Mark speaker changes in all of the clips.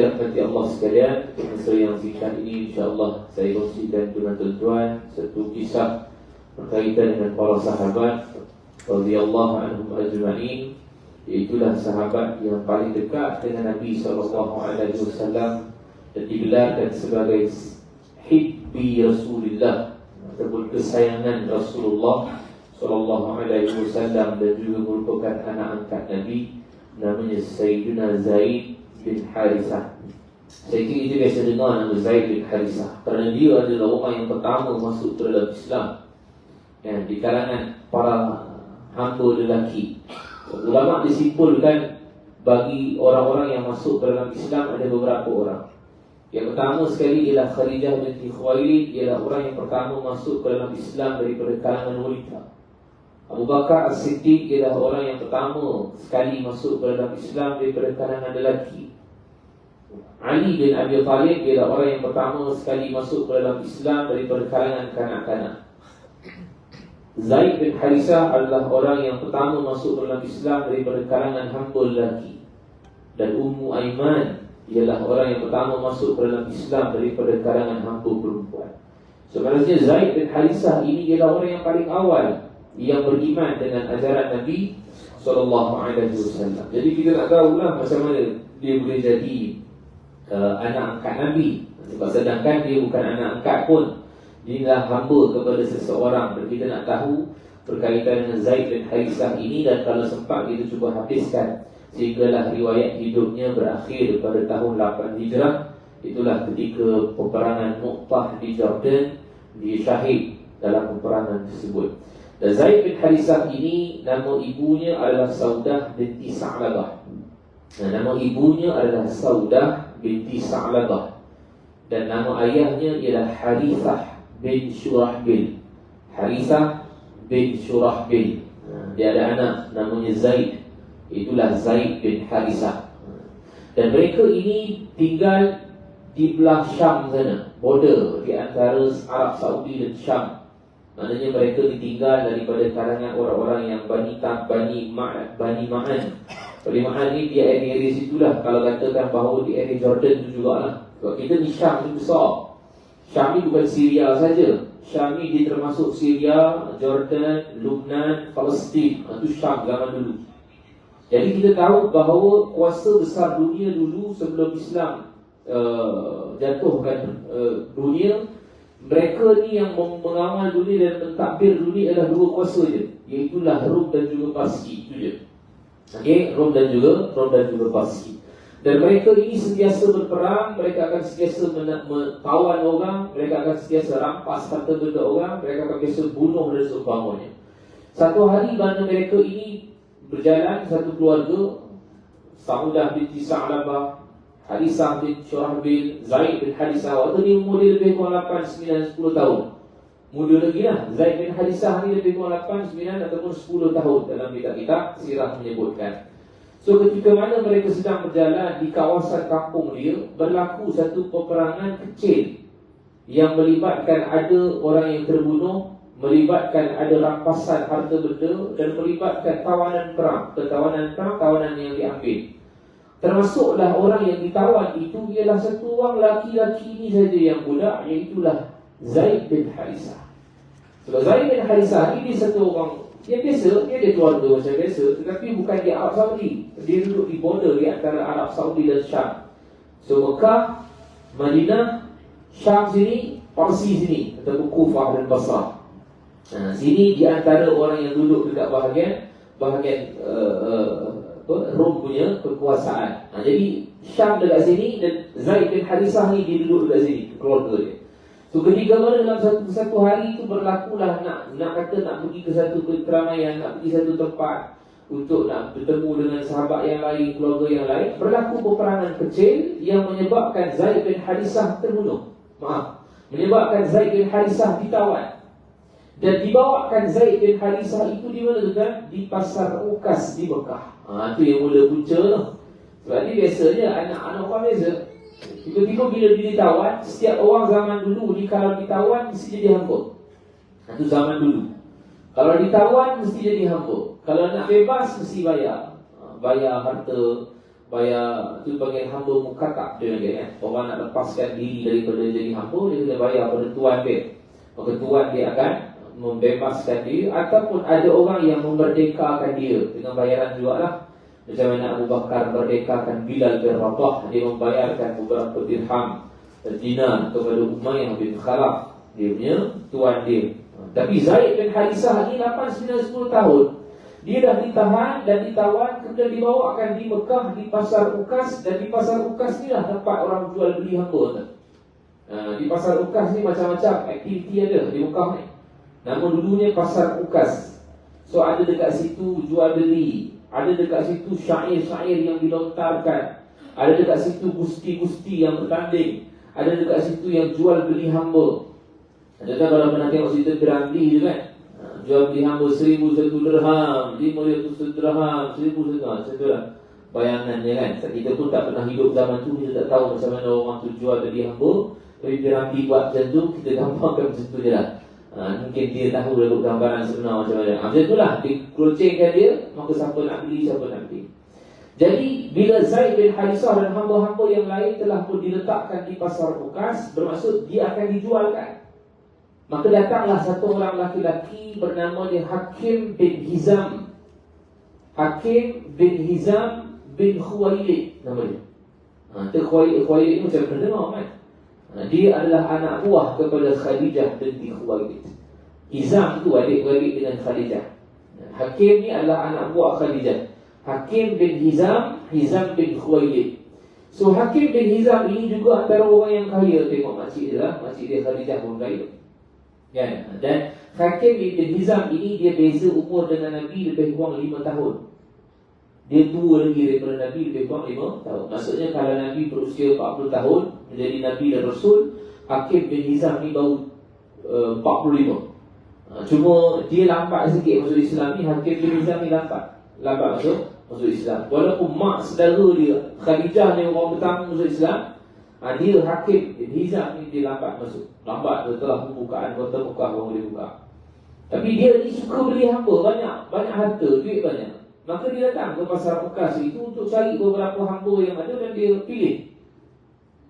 Speaker 1: Dirahmati Allah sekalian, masa yang singkat ini insya-Allah saya kongsikan dengan tuan-tuan satu kisah berkaitan dengan para sahabat radhiyallahu anhum ajma'in. Itulah sahabat yang paling dekat dengan Nabi SAW dan digelarkan sebagai hibbi Rasulullah ataupun kesayangan Rasulullah SAW, dan juga merupakan anak angkat Nabi, namanya Sayyidina Zaid bin Harithah. Saya kira itu biasa dengar nama Zaid bin Harithah kerana dia adalah orang yang pertama masuk ke dalam Islam di kalangan para hamba lelaki. Ulama disimpulkan bagi orang-orang yang masuk ke dalam Islam ada beberapa orang. Yang pertama sekali ialah Khadijah binti Khuwailid, ialah orang yang pertama masuk ke dalam Islam daripada kalangan wanita. Abu Bakar As-Siddiq ialah orang yang pertama sekali masuk ke dalam Islam daripada kalangan lelaki. Ali bin Abi Thalib ialah orang yang pertama sekali masuk ke dalam Islam daripada kalangan kanak-kanak. Zaid bin Harithah adalah orang yang pertama masuk ke dalam Islam daripada kalangan hamba lelaki. Dan Ummu Aiman ialah orang yang pertama masuk ke dalam Islam daripada kalangan hamba perempuan. Sebenarnya Zaid bin Harithah ini ialah orang yang paling awal yang beriman dengan ajaran Nabi SAW. Jadi kita nak tahulah macam mana dia boleh jadi anak angkat Nabi. Sebab sedangkan dia bukan anak angkat pun, dia adalah hamba kepada seseorang. Dan kita nak tahu berkaitan dengan Zaid bin Harithah ini, dan kalau sempat kita cuba habiskan sehinggalah riwayat hidupnya berakhir pada tahun 8 Hijrah. Itulah ketika peperangan Mu'tah di Jordan, dia syahid dalam peperangan tersebut. Dan Zaid bin Harithah ini, nama ibunya adalah Saudah binti Sa'labah. Nama ibunya adalah Saudah binti Sa'labah, dan nama ayahnya ialah Harithah bin Shurahbil. Harithah bin Shurahbil. Dia ada anak namanya Zaid. Itulah Zaid bin Harithah. Dan mereka ini tinggal di belah Syam sana, border di antara Arab Saudi dan Syam. Maknanya mereka ditinggal daripada kalangan orang-orang yang Bani Ma'an. Bani Ma'an ni di area situlah. Kalau katakan bahawa di area Jordan tu jugalah. Sebab kita ni Syam ni besar. Syam ni bukan Syria saja. Syam ni dia termasuk Syria, Jordan, Lebanon, Palestin. Itu Syam zaman dulu. Jadi kita tahu bahawa kuasa besar dunia dulu sebelum Islam jatuhkan dunia, mereka ni yang mengawal dunia dan mentadbir dunia adalah dua kuasa je, iaitulah Rom dan juga Parsi. Itu je. Okey, Rom dan juga Parsi. Dan mereka ini sentiasa berperang, mereka akan sentiasa tawan orang, mereka akan sentiasa rampas harta benda orang, mereka akan sentiasa bunuh dan seumpamanya. Satu hari mana mereka ini berjalan, satu keluarga, Saudah binti Sa'labah, Harithah bin Shurahbil, Zaid bin Harithah. Waktu ni umur dia lebih kurang 8, 9, 10 tahun. Muda lagi lah. Zaid bin Harithah ni lebih kurang 8, 9 ataupun 10 tahun dalam kitab-kitab sirah menyebutkan. So ketika mana mereka sedang berjalan di kawasan kampung dia, berlaku satu peperangan kecil yang melibatkan ada orang yang terbunuh, melibatkan ada rampasan harta benda, dan melibatkan tawanan perang. Tawanan yang diambil. Termasuklah orang yang ditawan itu ialah satu orang laki-laki ini saja yang budak, iaitulah Zaid bin Harithah. Sebab Zaid bin Harithah ini satu orang yang biasa, dia ada keluarga macam biasa, tetapi bukan di Arab Saudi. Dia duduk di border di antara Arab Saudi dan Syam. So Mekah, Madinah, Syam sini, Parsi sini, ataupun Kufah dan Basrah. Sini di antara orang yang duduk dekat bahagian Rom punya kekuasaan. Jadi Syam dekat sini dan Zaid bin Harithah ni dia duduk dekat sini, keluarga dia. So ketika mana dalam satu hari itu berlakulah nak pergi ke satu keramaian, nak pergi satu tempat untuk nak bertemu dengan sahabat yang lain, keluarga yang lain, berlaku peperangan kecil yang menyebabkan Zaid bin Harithah terbunuh. Menyebabkan Zaid bin Harithah ditawan. Dan dibawakan Zaid bin Harithah itu di mana tuan? Di pasar Ukas di Mekah. Itu yang mula punca tu. Sebab ni biasanya anak-anak orang biasa, tiba-tiba bila ditawan, setiap orang zaman dulu ni kalau ditawan mesti jadi hamba. Itu zaman dulu. Kalau ditawan mesti jadi hamba. Kalau nak bebas mesti bayar. Bayar harta, bayar tu panggil hamba mukatab dia kan. Orang nak lepaskan diri daripada jadi hamba, dia kena bayar pada tuan dia. Maka tuan dia akan membebaskan dia, ataupun ada orang yang memerdekakan dia dengan bayaran jugalah. Macam mana Abu Bakar merdekakan Bilal bin Rabah, dia membayarkan beberapa dirham dinar kepada Umayyah bin Khalaf, dia punya tuan dia. Tapi Zaid bin Harisah ni 8, 9, 10 tahun dia dah ditahan dan ditawan, kemudian dibawakan di Mekah di pasar Ukas. Dan di pasar Ukas ni lah tempat orang jual beli hamba. Di pasar Ukas ni macam-macam aktiviti ada di Mekah ni. Nama dulunya pasar Ukas. So ada dekat situ jual beli, ada dekat situ syair-syair yang dilontarkan, ada dekat situ gusti-gusti yang bertanding, ada dekat situ yang jual beli hamba. Ada tak kalau pernah tengok cerita Piramli tu kan? Jual beli hamba 1,001 dirham, 500 dirham, 1,000 dirham. Bayangannya kan, kita pun tak pernah hidup zaman tu, kita tak tahu macam mana orang tu jual beli hamba. Tapi Piramli buat macam tu, kita gambarkan macam tu je lah. Mungkin dia tahu lalu gambaran sebenar macam mana. Macam itulah, dikerucingkan dia, maka siapa nak beli, siapa nak beli. Jadi bila Zaid bin Harisah dan hamba-hamba yang lain telah pun diletakkan di pasar Ukas, bermaksud dia akan dijualkan. Maka datanglah satu orang laki-laki bernama dia Hakim bin Hizam. Hakim bin Hizam bin Khuwailid nama dia. Khuwailid ni macam pernah dengar kan? Dia adalah anak buah kepada Khadijah binti Khuwailid. Hizam tu adik-beradik dengan Khadijah. Hakim ni adalah anak buah Khadijah. Hakim bin Hizam, Hizam bin Khuwailid. So Hakim bin Hizam ini juga antara orang yang kaya. Tengok makcik dia lah, makcik dia Khadijah pun kaya kan? Dan Hakim bin Hizam ini dia beza umur dengan Nabi lebih kurang 5 tahun. Dia tua lagi daripada Nabi lebih kurang 5 tahun. Maksudnya kalau Nabi berusia 40 tahun menjadi Nabi dan Rasul, Hakim bin Hizam ni baru 45. Cuma dia lambat sikit masuk Islam ni. Hakim bin Hizam ni lambat masuk Islam. Walaupun mak saudara dia Khadijah ni orang pertama masuk Islam, dia Hakim bin Hizam ni dia lambat masuk. Lambat setelah pembukaan kota Mekah baru dia buka. Tapi dia ni suka beli hamba, banyak harta, duit banyak. Maka dia datang ke pasar Ukas itu untuk cari beberapa hamba yang ada dan dia pilih.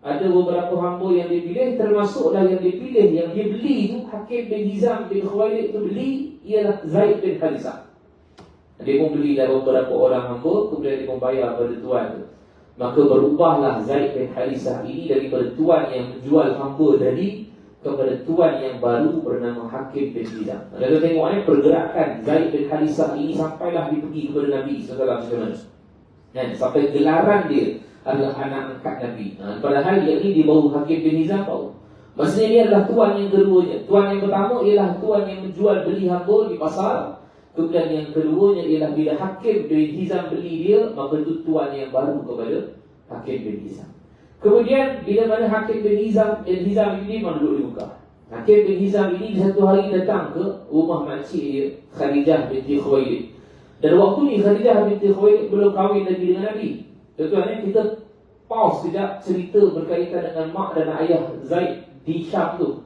Speaker 1: Ada beberapa hamba yang dia pilih, termasuklah yang dia pilih, yang dia beli tu Hakim bin Hizam bin Khuwailid tu beli ialah Zaid bin Harisah. Dia pun beli dari beberapa orang hamba, kemudian dia membayar pada tuan tu. Maka berubahlah Zaid bin Harisah ini daripada tuan yang menjual hamba tadi kepada tuan yang baru bernama Hakim bin Hizam. Anda tengok pergerakan Zaid bin Harisah ini sampailah dia pergi kepada Nabi SAW. Dan sampai gelaran dia adalah anak angkat Nabi. Padahal yang ini dia baru Hakim bin Hizam baru. Maksudnya dia adalah tuan yang keduanya. Tuan yang pertama ialah tuan yang menjual beli hamba di pasar. Kemudian yang keduanya ialah bila Hakim bin Hizam beli dia, maka itu tuan yang baru kepada Hakim bin Hizam. Kemudian bila mana Hakim bin Hizam ini memang duduk di Mekah. Hakim bin Hizam ini satu hari datang ke rumah makcik dia Khadijah binti Khuwailid. Dan waktu ni Khadijah binti Khuwailid belum kahwin lagi dengan Nabi. Tuan-tuan, kita pause sekejap cerita berkaitan dengan mak dan ayah Zaid di Syam tu.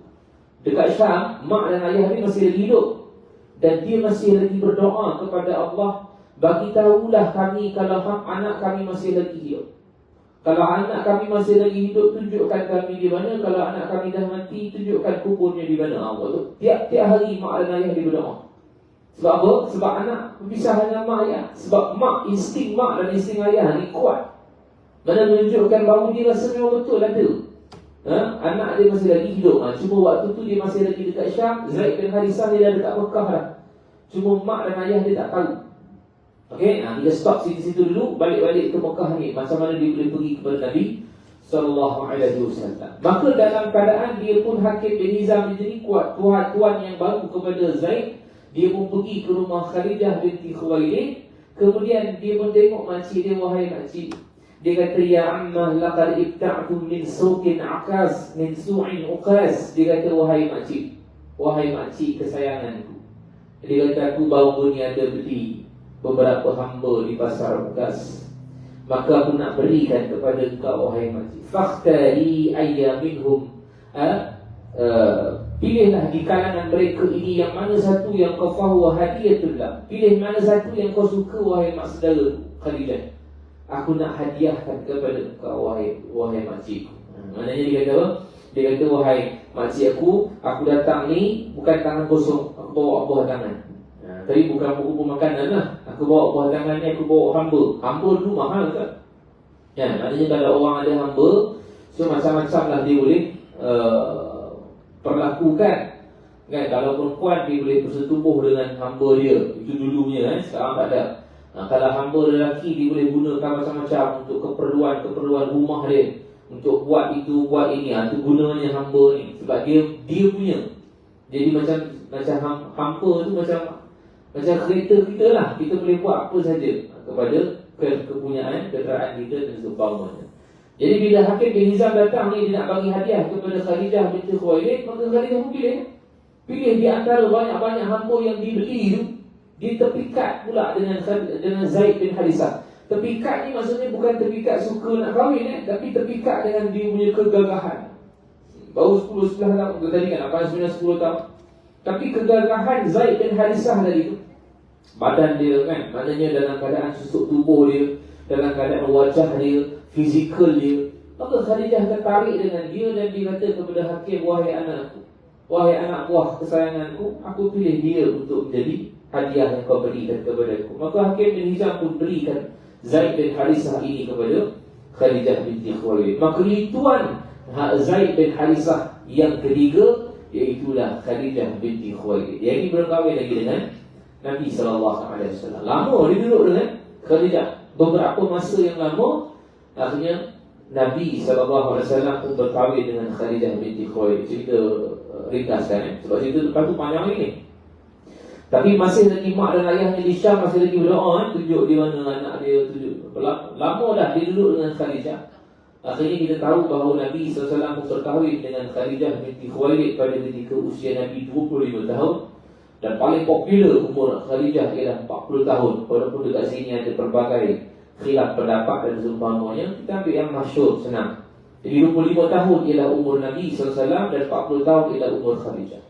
Speaker 1: Dekat Syam, mak dan ayah ni masih lagi hidup. Dan dia masih lagi berdoa kepada Allah, bagi tahulah kami kalau anak kami masih lagi hidup. Kalau anak kami masih lagi hidup, tunjukkan kami di mana. Kalau anak kami dah mati, tunjukkan kuburnya di mana. Tiap-tiap hari mak dan ayah dia berdoa. Sebab apa? Sebab anak berpisah dengan mak ayah. Sebab mak, insting mak dan insting ayah ni kuat. Mana menunjukkan bahawa dia rasa memang betul ada. Anak dia masih lagi hidup. Cuma waktu tu dia masih lagi dekat Syam. Zaid bin Harisah dia dah dekat Mekah dah. Cuma mak dan ayah dia tak tahu. Okey, kita stop situ dulu, balik-balik ke Mekah ni. Macam mana dia boleh pergi kepada Nabi sallallahu alaihi wasallam. Maka dalam keadaan dia pun Hakim bin Hizam jadi kuat, tuan yang baru kepada Zaid, dia pun pergi ke rumah Khadijah binti Khuwailid. Kemudian dia pun tengok makcik dia, wahai makcik. Dia kata, ya ammah laqad ibta'tu min suqin akas min su'in uqas. Dia kata, wahai makcik kesayanganku. Dia kata, aku baru ni ada beli beberapa hamba di pasar Ukas. Maka aku nak berikan kepada engkau, wahai makcik. Fakhtari ayya minhum. Pilihlah di kalangan mereka ini yang mana satu yang kau fahuwa hadiyatullah. Pilih mana satu yang kau suka, wahai mak saudara Khadijah. aku nak hadiahkan kepada kau wahai makcikku. Maknanya dia kata apa? Dia kata, wahai makcik aku datang ni bukan tangan kosong, aku bawa buah tangan. Tadi bukan buku makanan lah, aku bawa buah tangan ni, aku bawa hamba. Hamba dulu mahal tak? Maknanya kalau orang ada hamba, so macam-macam lah dia boleh perlakukan. Kan, kalau perempuan dia boleh bersetubuh dengan hamba dia, itu dulunya sekarang tak ada. Kalau hamba lelaki dia boleh gunakan macam-macam untuk keperluan rumah dia, untuk buat itu, buat ini. Itu gunanya hamba ni, sebab dia punya. Jadi macam hamba tu macam kereta kita lah, kita boleh buat apa saja kepada kepunyaan kenderaan kita dan seumpamanya. Jadi bila Hakim bin Hizam datang ni, dia nak bagi hadiah kepada Khadijah binti Khuwailid, maka Khadijah pun pilih di antara banyak-banyak hamba yang dibeli tu, dia terpikat pula dengan Zaid bin Harisah. Terpikat ni maksudnya bukan terpikat suka nak kahwin, tapi terpikat dengan dia punya kegagahan. Baru 10-11 tahun tadi kan, 8-9-10 tahun. Tapi kegagahan Zaid bin Harisah tadi tu, badan dia kan, maknanya dalam keadaan susuk tubuh dia, dalam keadaan wajah dia, fizikal dia, maka Khadijah tertarik dengan dia dan dia kata kepada Hakim, wahai anak buah kesayanganku, aku pilih dia untuk menjadi hadiah yang kau berikan kepada aku. Maka Hakim bin Hizam pun berikan Zaid bin Harisah ini kepada Khadijah binti Khuwailid. Maka tuan Zaid bin Harisah yang ketiga, iaitulah Khadijah binti Khuwailid. Yang ini belum kahwin lagi dengan Nabi SAW. Lama dia duduk dengan Khadijah, beberapa masa yang lama. Akhirnya Nabi SAW pun berkahwin dengan Khadijah binti Khuwailid. Cerita ringkaskan sebab cerita lepas tu panjang lagi ni. Tapi masih lagi mak dan ayahnya di Syam masih lagi berdoa, tunjuk di mana anak dia, tunjuk. Lama dah dia duduk dengan Khadijah. Akhirnya kita tahu bahawa Nabi SAW pun berkahwin dengan Khadijah binti Khuwailid pada ketika usia Nabi 25 tahun. Dan paling popular umur Khadijah ialah 40 tahun. Walaupun dekat sini ada pelbagai khilaf pendapat dan seumpamanya, kita ambil yang masyhur, senang. Jadi 25 tahun ialah umur Nabi SAW dan 40 tahun ialah umur Khadijah.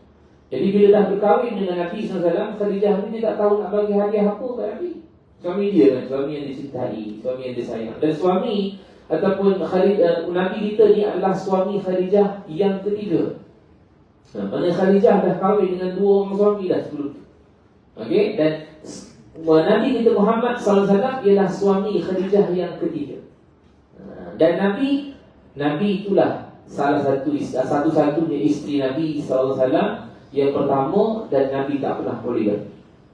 Speaker 1: Jadi bila dah berkahwin dengan Nabi SAW, Khadijah ni dia tak tahu nak bagi hadiah apa kat Nabi. Suami dia kan, suami yang dicintai, suami yang disayang. Dan suami ataupun Nabi kita ni adalah suami Khadijah yang ketiga. Maksudnya Khadijah dah kahwin dengan 2 orang suami dah sebelum tu. Okey, dan Nabi kita Muhammad SAW ialah suami Khadijah yang ketiga. Dan Nabi itulah salah satu-satunya isteri Nabi SAW yang pertama, dan Nabi tak pernah poligami.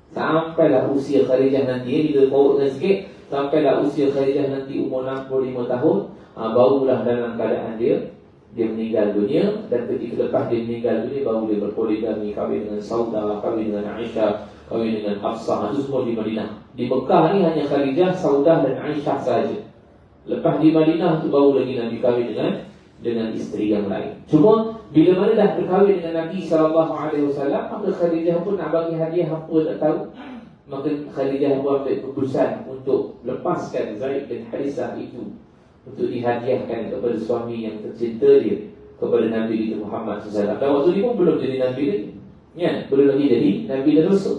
Speaker 1: Sampailah usia Khadijah nanti, bila bawa sikit, sampailah usia Khadijah nanti umur 65 tahun, barulah dalam keadaan dia meninggal dunia. Dan ketika lepas dia meninggal dunia, baru dia berpoligami, kahwin dengan Saudah, kahwin dengan Aisyah, kahwin dengan Hafsah. Itu semua di Madinah. Di Mekah ni hanya Khadijah, Saudah dan Aisyah saja. Lepas di Madinah tu baru lagi Nabi kahwin dengan isteri yang lain. Cuma bila mana dah berkahwin dengan Nabi SAW, maka Khadijah pun nak bagi hadiah apa tak tahu. Maka Khadijah pun ambil keputusan untuk lepaskan Zaid bin Harisah itu, untuk dihadiahkan kepada suami yang tercinta dia, kepada Nabi kita Muhammad SAW. Dan waktu ni pun belum jadi Nabi lagi, belum lagi jadi Nabi dan Rasul.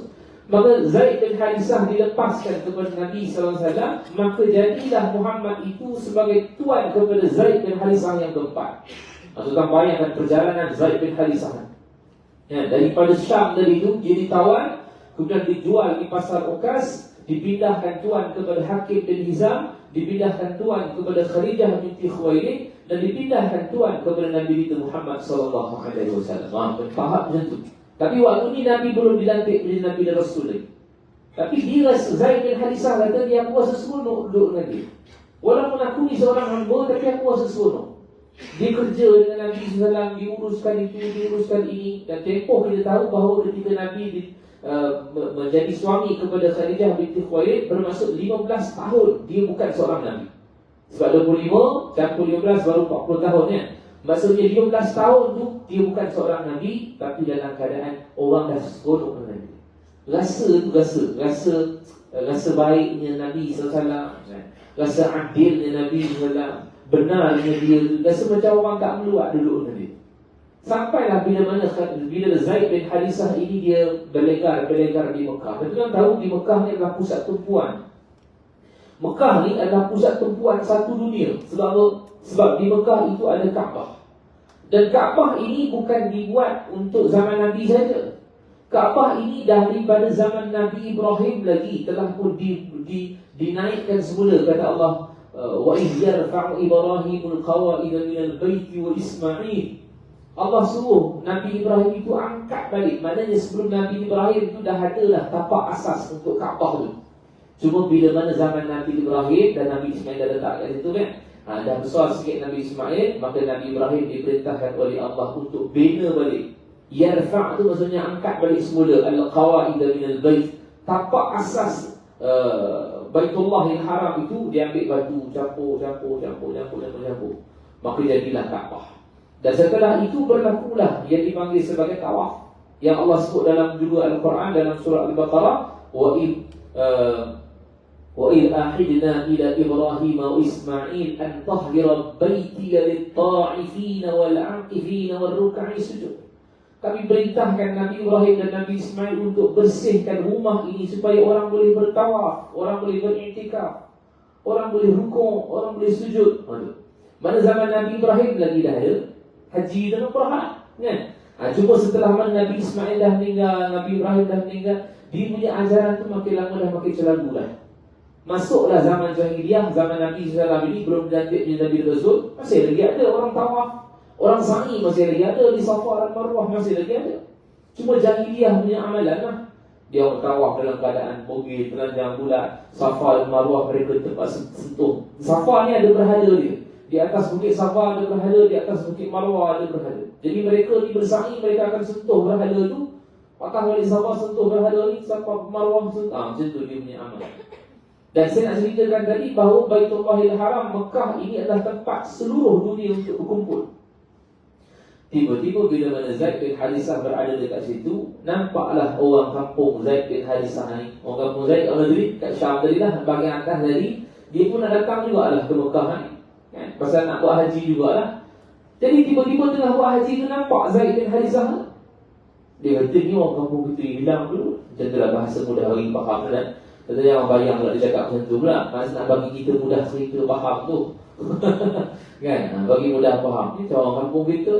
Speaker 1: Maka Zaid bin Harisah dilepaskan kepada Nabi SAW. Maka jadilah Muhammad itu sebagai tuan kepada Zaid bin Harisah yang keempat. Maksudnya bayangkan perjalanan Zaid bin Harisah, daripada Syam dari itu dia ditawan, kemudian dijual di pasar Ukas, dipindahkan tuan kepada Hakim bin Hizam, dipindahkan tuan kepada Khadijah binti Khuwailid, dan dipindahkan tuan kepada Nabi kita Muhammad SAW. Bertahap macam tu. Tapi waktu ni Nabi belum dilantik menjadi Nabi dan Rasul lagi. Tapi dia Zaid bin Harisah kata, dia aku rasa seronok duduk dengan dia. Walaupun aku ni seorang hamba, tapi aku rasa seronok. Dia kerja dengan Nabi SAW, diuruskan itu, diuruskan ini. Dan tempoh kita tahu bahawa ketika Nabi menjadi suami kepada Khadijah binti Khuwailid, bermaksud 15 tahun dia bukan seorang Nabi. Sebab 25 campur 15 baru 40 tahun kan. Maksudnya 15 tahun tu dia bukan seorang Nabi, tapi dalam keadaan orang dah seronok dengan dia. Rasa baiknya Nabi SAW, rasa adilnya Nabi SAW, benarnya dia, rasa macam orang tak meluat duduk dengan dia. Sampailah bila Zaid bin Harisah ini dia berlegar di Mekah. Kita kan tahu di Mekah ni adalah pusat tumpuan Mekah ni adalah pusat tumpuan satu dunia. Sebab apa? Sebab di Mekah itu ada Kaabah. Dan Kaabah ini bukan dibuat untuk zaman Nabi saja. Kaabah ini daripada zaman Nabi Ibrahim lagi telah pun dinaikkan semula. Kata Allah, wa idh yarfa'u Ibrahimul qawa'ida minal baiti wa Ismail. Allah suruh Nabi Ibrahim itu angkat balik. Maknanya sebelum Nabi Ibrahim itu dah adalah tapak asas untuk Kaabah tu. Cuma bila mana zaman Nabi Ibrahim dan Nabi Ismail dah letak kat situ kan, dah besar sikit Nabi Ismail, maka Nabi Ibrahim diperintahkan oleh Allah untuk bina balik. Yarfa' tu maksudnya angkat balik semula al-qawa'ida minal bait. Tapak asas Baitullah yang haram itu diambil batu, campur. Maka jadilah Kaabah. Dan setelah itu berlakulah yang dipanggil sebagai tawaf, yang Allah sebut dalam judul Al-Quran dalam surah Al-Baqarah, wa idh ahidna ila Ibrahim wa Ismail an tahhira baitiya lit-ta'ifina wal-'akifina war-ruk'i sujud. Kami perintahkan Nabi Ibrahim dan Nabi Ismail untuk bersihkan rumah ini supaya orang boleh bertawaf, orang boleh beriktikaf, orang boleh rukuk, orang boleh sujud. Mana zaman Nabi Ibrahim lagi dah ada haji dan umrah kan? Cuma setelah mana Nabi Ismail dah meninggal, Nabi Ibrahim dah meninggal, dia punya ajaran tu makin lama dah makin celaru lah. Masuklah zaman jahiliyah, zaman Nabi SAW ini belum dilantik menjadi Nabi Rasul, masih lagi ada orang tawaf, orang sa'i masih lagi ada, di Safa dan Marwah masih lagi ada. Cuma jahiliyah punya amalan lah. Dia orang tawaf dalam keadaan bogil, telanjang bulat. Safa dan Marwah mereka tempat sentuh. Safa ni ada berhala dia. Di atas bukit Safa ada berhala, di atas bukit Marwah ada berhala. Jadi mereka ni bersa'i, mereka akan sentuh berhala tu. Patah balik Safa, sentuh berhala ni, Safa Marwah sentuh. Macam tu dia punya amal. Dan saya nak ceritakan tadi bahawa Baitullahil Haram Mekah ini adalah tempat seluruh dunia untuk berkumpul. Tiba-tiba bila mana Zaid bin Harisah berada dekat situ, nampaklah orang kampung Zaid bin Harisah ni. Orang kampung Zaid, orang Madrid kat Syam tadi lah, bahagian atas tadi, dia pun nak datang jugalah ke Mekah ni. Kan? Pasal nak buat haji jugalah. Jadi tiba-tiba tengah buat haji tu nampak Zaid bin Harisah. Dia kata ni orang kampung kita hilang dulu. Macam tu lah bahasa mudah bagi faham kan. Kata jangan bayang pula dia cakap macam tu pula. Masa nak bagi kita mudah cerita faham tu. Kan? Bagi mudah faham. Ni macam orang kampung kita.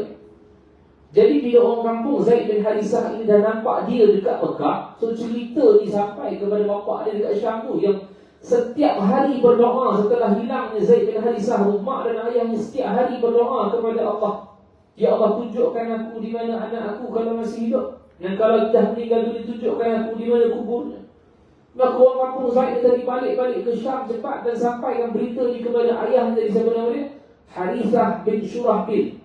Speaker 1: Jadi bila orang kampung Zaid bin Harisah ini dah nampak dia dekat Mekah, so cerita ni sampai kepada bapak dia dekat Syam tu, yang setiap hari berdoa setelah hilangnya Zaid bin Harisah, mak dan ayahnya setiap hari berdoa kepada Allah. Ya Allah, tunjukkan aku di mana anak aku kalau masih hidup, dan kalau dah meninggal dunia, tunjukkan aku di mana kuburnya. Maka orang kampung Zaid tadi balik ke Syam cepat dan sampaikan berita ni kepada ayah dari siapa nama dia? Harithah bin Syurahbil.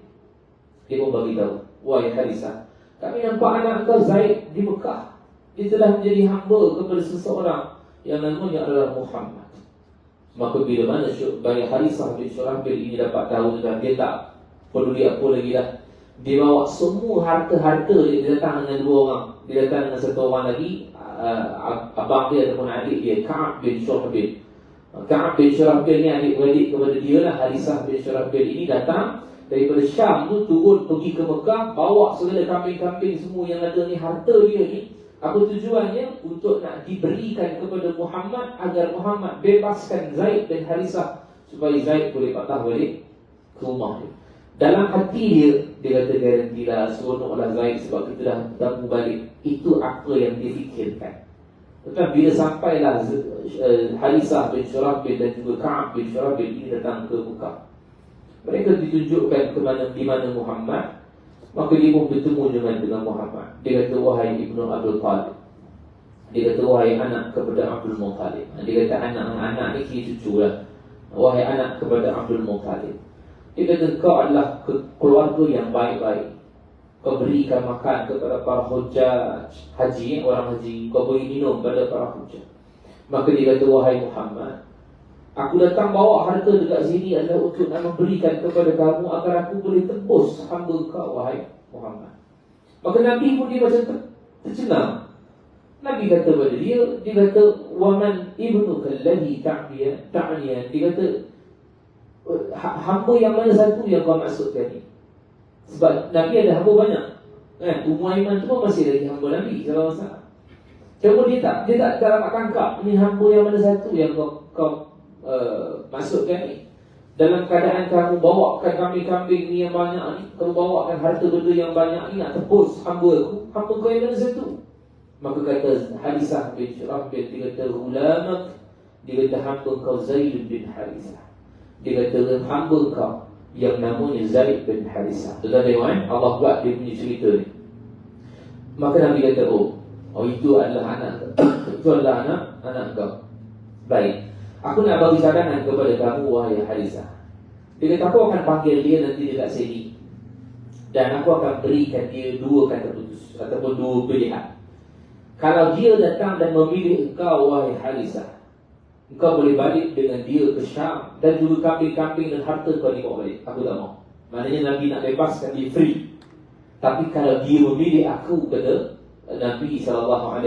Speaker 1: Dia pun bagi tahu, wahai Harithah, kami nampak anak kau Zaid di Mekah. Dia telah menjadi hamba kepada seseorang yang namanya adalah Muhammad. Maka bila mana Harithah bin Syurahbil ini dapat tahu, dan dia tak peduli apa lagi dah, dia bawa semua harta-harta dia datang dengan dua orang. Dia datang dengan satu orang lagi, abang dia ataupun adik dia, Ka'ab bin Syurahbil. Ka'ab bin Syurahbil ni adik-beradik kepada dia lah. Harithah bin Syurahbil ini datang daripada Syam tu, turun pergi ke Mekah, bawa segala kambing-kambing semua yang ada ni, harta dia ni. Apa tujuannya? Untuk nak diberikan kepada Muhammad, agar Muhammad bebaskan Zaid bin Harisah, supaya Zaid boleh patah balik ke rumah dia. Dalam hati dia kata garantilah, seronoklah Zaid sebab kita dah bertemu balik. Itu apa yang dia fikirkan. Tetapi bila sampailah Harithah bin Syurahbil dan juga Ka'ab bin Syurahbil ini datang ke Mekah, mereka ditunjukkan di mana Muhammad. Maka dia pun bertemu dengan Muhammad. Dia kata, wahai Ibnu Abdul Talib. Dia kata, wahai anak kepada Abdul Muttalib. Dia kata anak ni kira cucu lah. Wahai anak kepada Abdul Muttalib. Dia kata, kau adalah keluarga yang baik-baik. Kau berikan makan kepada para hujjaj haji, orang haji. Kau beri minum kepada para hujjaj. Maka dia kata, wahai Muhammad, aku datang bawa harta dekat sini adalah untuk nak memberikan kepada kamu agar aku boleh tebus hamba kau, wahai Muhammad. Maka Nabi pun dia macam tercengang. Nabi kata pada dia kata, waman ibnuka alladhi ta'niya. Dia kata, hamba yang mana satu yang kau maksudkan ni? Sebab Nabi ada hamba banyak kan? Ummu Aiman tu pun masih lagi hamba Nabi sallallahu alaihi wasallam. Cuma dia tak dapat tangkap ni hamba yang mana satu yang kau maksudkan ni, dalam keadaan kamu bawakan kambing-kambing ni yang banyak ni, kamu bawakan harta benda yang banyak ni nak tebus hamba kau yang mana satu. Maka kata Harisah bin Syurah bin, dia kata ulamak, dia kata hamba kau Zaid bin Harisah, dia kata hamba kau yang namanya Zaid bin Harisah. Tuan-tuan tengok Allah buat dia punya cerita ni. Maka Nabi kata, oh itu adalah anak itu adalah anak kau. Baik, aku nak bagi cadangan kepada kamu wahai Harisah. Dia kata aku akan panggil dia nanti dekat sini, dan aku akan berikan dia dua kata putus ataupun dua pilihan. Kalau dia datang dan memilih engkau wahai Harisah, engkau boleh balik dengan dia ke Syam, dan juga kambing-kambing dan harta kau dibawa balik. Aku tak mau. Maknanya Nabi nak bebaskan dia free. Tapi kalau dia memilih aku, kata Nabi SAW,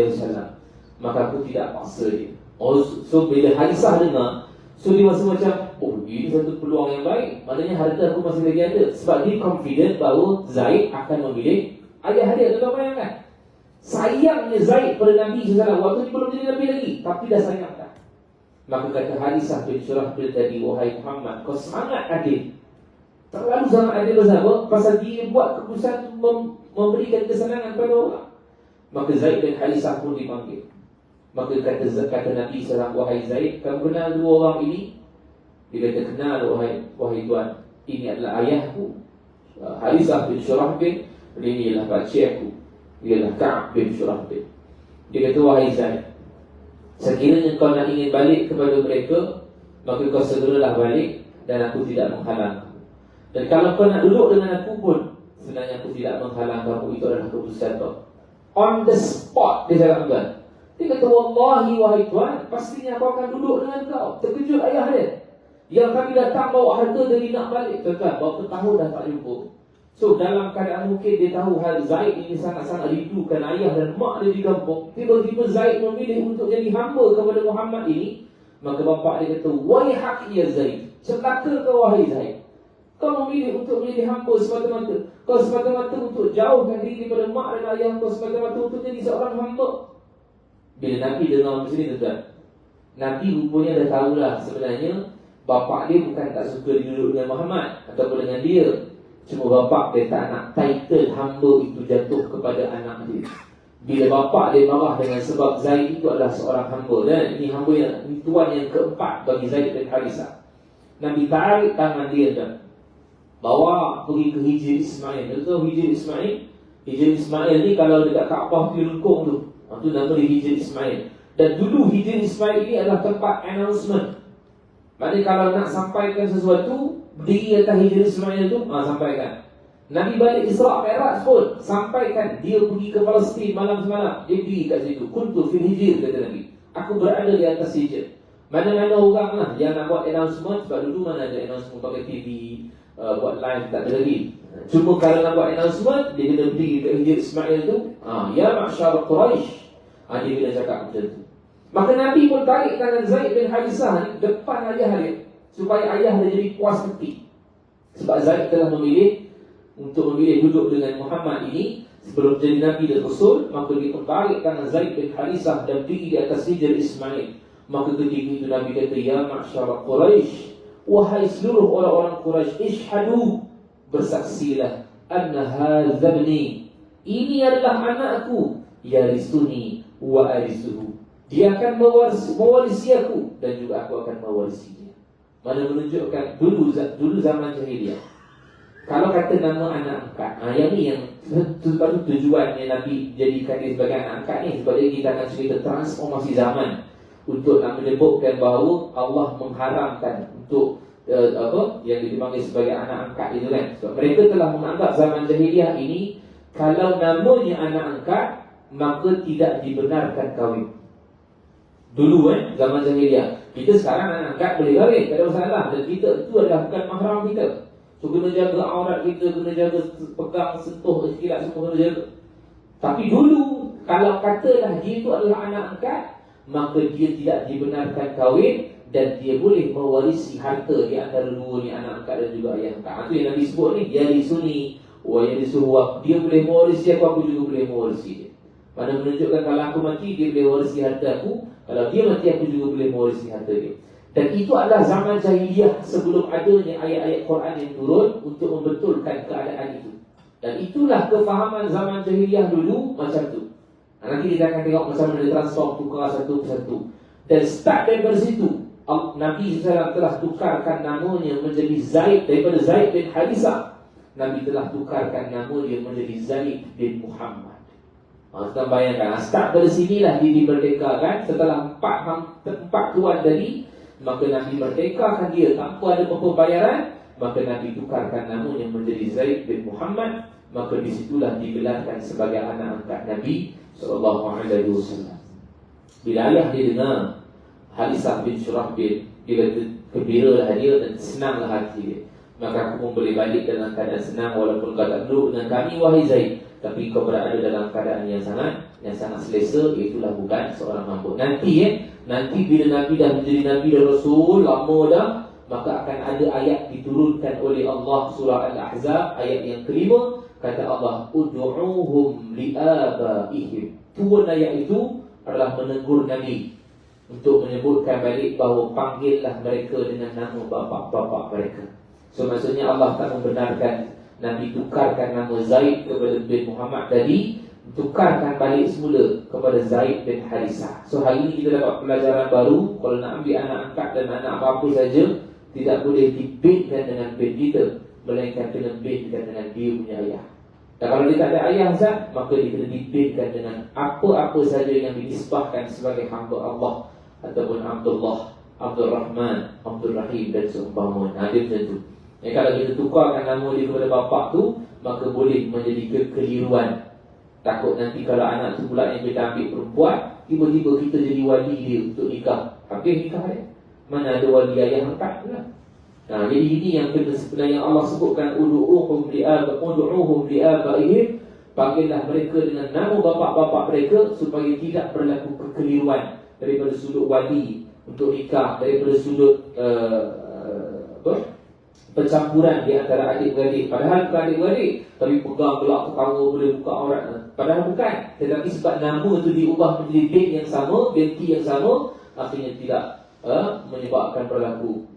Speaker 1: maka aku tidak paksa dia. So bila Harisah dengar, so dia rasa macam, oh ini satu peluang yang baik, maknanya harta aku masih lagi ada. Sebab dia confident bahawa Zaid akan memilih ayah dia. Tuan-tuan bayangkan, sayangnya Zaid pada Nabi SAW. Waktu dia belum jadi Nabi lagi, tapi dah sayang dah. Maka kata Harisah bin Syurah bin tadi, wahai Muhammad, kau semangat adil, terlalu sangat adil. Bersama pasal dia buat keputusan memberikan kesenangan pada orang. Maka Zaid bin Harisah pun dipanggil. Maka kata Nabi SAW, wahai Zaid, kamu kenal dua orang ini? Dia kata, kenal wahai tuan, ini adalah ayahku Harisah bin Syurah bin, ini adalah pakcik aku, dia adalah Ka'ab bin Syurah bin. Dia kata, wahai Zaid, sekiranya kau nak ingin balik kepada mereka, maka kau segeralah balik, dan aku tidak menghalang. Dan kalau kau nak duduk dengan aku pun, sebenarnya aku tidak menghalang kamu. Itu adalah keputusan kau. On the spot, dia cakap tuan. Dia kata, wallahi wahai tuan, pastinya aku akan duduk dengan kau. Terkejut ayah dia, yang kami datang bawa harta dari nak balik. Tuan-tuan, berapa tahun dah tak jumpa. So dalam keadaan mungkin dia tahu hal Zaid ini sangat-sangat rindukan ayah dan mak dia di kampung. Tiba-tiba Zaid memilih untuk jadi hamba kepada Muhammad ini. Maka bapak dia kata, waihak ya Zaid, celaka kau wahai Zaid. Kau memilih untuk menjadi hamba semata-mata. Kau semata-mata untuk jauhkan diri daripada mak dan ayah kau, semata-mata untuk jadi seorang hamba. Bila Nabi dengar macam ni, tuan-tuan, Nabi rupanya dah tahulah sebenarnya bapak dia bukan tak suka duduk dengan Muhammad ataupun dengan dia. Cuma bapak dia tak nak title hamba itu jatuh kepada anak dia. Bila bapak dia marah dengan sebab Zaid itu adalah seorang hamba, dan ini hamba yang tuan yang keempat bagi Zaid bin Harisah. Nabi tarik tangan dia dan bawa pergi ke Hijr Ismail. Betul Hijr Ismail? Hijr Ismail ni kalau dekat Kaabah tu lengkung tu, itu nama dia Hijr Ismail. Dan dulu Hijr Ismail ini adalah tempat announcement. Maknanya kalau nak sampaikan sesuatu, berdiri atas Hijr Ismail tu, sampaikan. Nabi balik Isra' Mi'raj pun sampaikan. Dia pergi ke Palestin malam semalam, dia pergi kat situ. Kuntu fil Hijr, kata Nabi, aku berada di atas Hijr. Mana-mana orang lah yang nak buat announcement. Sebab dulu mana ada announcement pakai TV, buat live, tak ada lagi. Cuma kalau nak buat announcement, dia kena berdiri kat Hijr Ismail tu, ya ma'syar Quraisy, dia kena cakap macam tu. Maka Nabi pun tarik tangan Zaid bin Harisah ni depan ayah dia, supaya ayah dia jadi puas hati. Sebab Zaid telah memilih untuk duduk dengan Muhammad ini sebelum jadi Nabi dan Rasul. Maka dia pun tarik tangan Zaid bin Harisah dan berdiri di atas Hijr Ismail. Maka ketika itu Nabi kata, ya ma'syar Quraisy, wahai seluruh orang-orang Quraisy, ishhadu, bersaksilah, anna hadza ibni, ini adalah anakku, yarisuni wa arisuhu, dia akan mewarisi aku dan juga aku akan mewarisi dia. Mana menunjukkan dulu zaman jahiliyah, kalau kata nama anak angkat, yang ni yang tujuannya Nabi jadikan dia sebagai anak angkat ni, sebab dia kita akan cerita transformasi zaman untuk nak menyebutkan bahawa Allah mengharamkan untuk yang dipanggil sebagai anak angkat itu kan. Sebab mereka telah menganggap zaman jahiliyah ini, kalau namanya anak angkat, maka tidak dibenarkan kahwin. Dulu zaman jahiliyah. Kita sekarang anak angkat boleh kahwin, tak ada masalah. Dan kita itu adalah bukan mahram kita. So kena jaga aurat kita, kena jaga pegang, sentuh, istilah semua kena jaga. Tapi dulu, kalau katalah dia itu adalah anak angkat, maka dia tidak dibenarkan kahwin, dan dia boleh mewarisi harta di antara dua ni, anak angkat dan juga ayah angkat. Itu yang Nabi sebut ni, yarisuni wa yarisuhu, dia boleh mewarisi aku juga boleh mewarisi dia. Mana menunjukkan kalau aku mati, dia boleh mewarisi harta aku. Kalau dia mati, aku juga boleh mewarisi harta dia. Dan itu adalah zaman jahiliyah sebelum adanya ayat-ayat Quran yang turun untuk membetulkan keadaan itu. Dan itulah kefahaman zaman jahiliyah dulu macam tu. Nanti kita akan tengok macam mana dia transform, tukar satu persatu. Dan start daripada situ, Nabi SAW telah tukarkan namanya menjadi Zaid. Daripada Zaid bin Harisah, Nabi telah tukarkan nama dia menjadi Zaid bin Muhammad. Kita bayangkan, start dari sinilah dia dimerdekakan. Setelah empat tuan tadi, maka Nabi merdekakan dia tanpa ada pembayaran. Maka Nabi tukarkan namanya menjadi Zaid bin Muhammad. Maka disitulah digelarkan sebagai anak angkat Nabi SAW. Bila ayah dia dengar Harisah bin Shurahbil, dia kata gembiralah dia dan senanglah hati dia. Maka aku pun boleh balik dalam keadaan senang, walaupun kau tak duduk dengan kami wahai Zaid, tapi kau berada dalam keadaan yang sangat selesa. Itulah bukan seorang hamba. Nanti bila Nabi dah menjadi Nabi dan Rasul lama dah, maka akan ada ayat diturunkan oleh Allah, surah Al-Ahzab ayat yang kelima. Kata Allah, ud'uuhum li'abaihim. Tuan ayat itu adalah menegur Nabi untuk menyebutkan balik bahawa panggillah mereka dengan nama bapa-bapa mereka. So maksudnya Allah tak membenarkan Nabi tukarkan nama Zaid kepada bin Muhammad tadi, tukarkan balik semula kepada Zaid bin Harisah. So hari ini kita dapat pelajaran baru. Kalau nak ambil anak angkat dan anak apa-apa saja, tidak boleh dibinkan dengan bin kita, melainkan kena binkan dengan dia punya ayah. Dan kalau dia tak ada ayah Zat, maka dia kena dibinkan dengan apa-apa saja yang dinisbahkan sebagai hamba Allah, ataupun Abdullah, Abdul Rahman, Abdul Rahim dan seumpamanya. Dia macam tu. Kalau kita tukarkan nama dia kepada bapa tu, maka boleh menjadi kekeliruan. Takut nanti kalau anak tu pula yang kita ambil perempuan, tiba-tiba kita jadi wali dia untuk nikah. Habis nikah dia, mana ada wali ayah angkat pula. Jadi ini yang sebenarnya Allah sebutkan, ud'uuhum li'abaihim, panggillah mereka dengan nama bapa-bapa mereka, supaya tidak berlaku kekeliruan daripada sudut wali untuk nikah, daripada sudut pencampuran di antara adik-beradik. Padahal bukan adik-beradik, tapi pegang gelak ketawa boleh buka aurat. Padahal bukan. Tetapi sebab nama itu diubah menjadi bin yang sama, binti yang sama, akhirnya tidak menyebabkan berlaku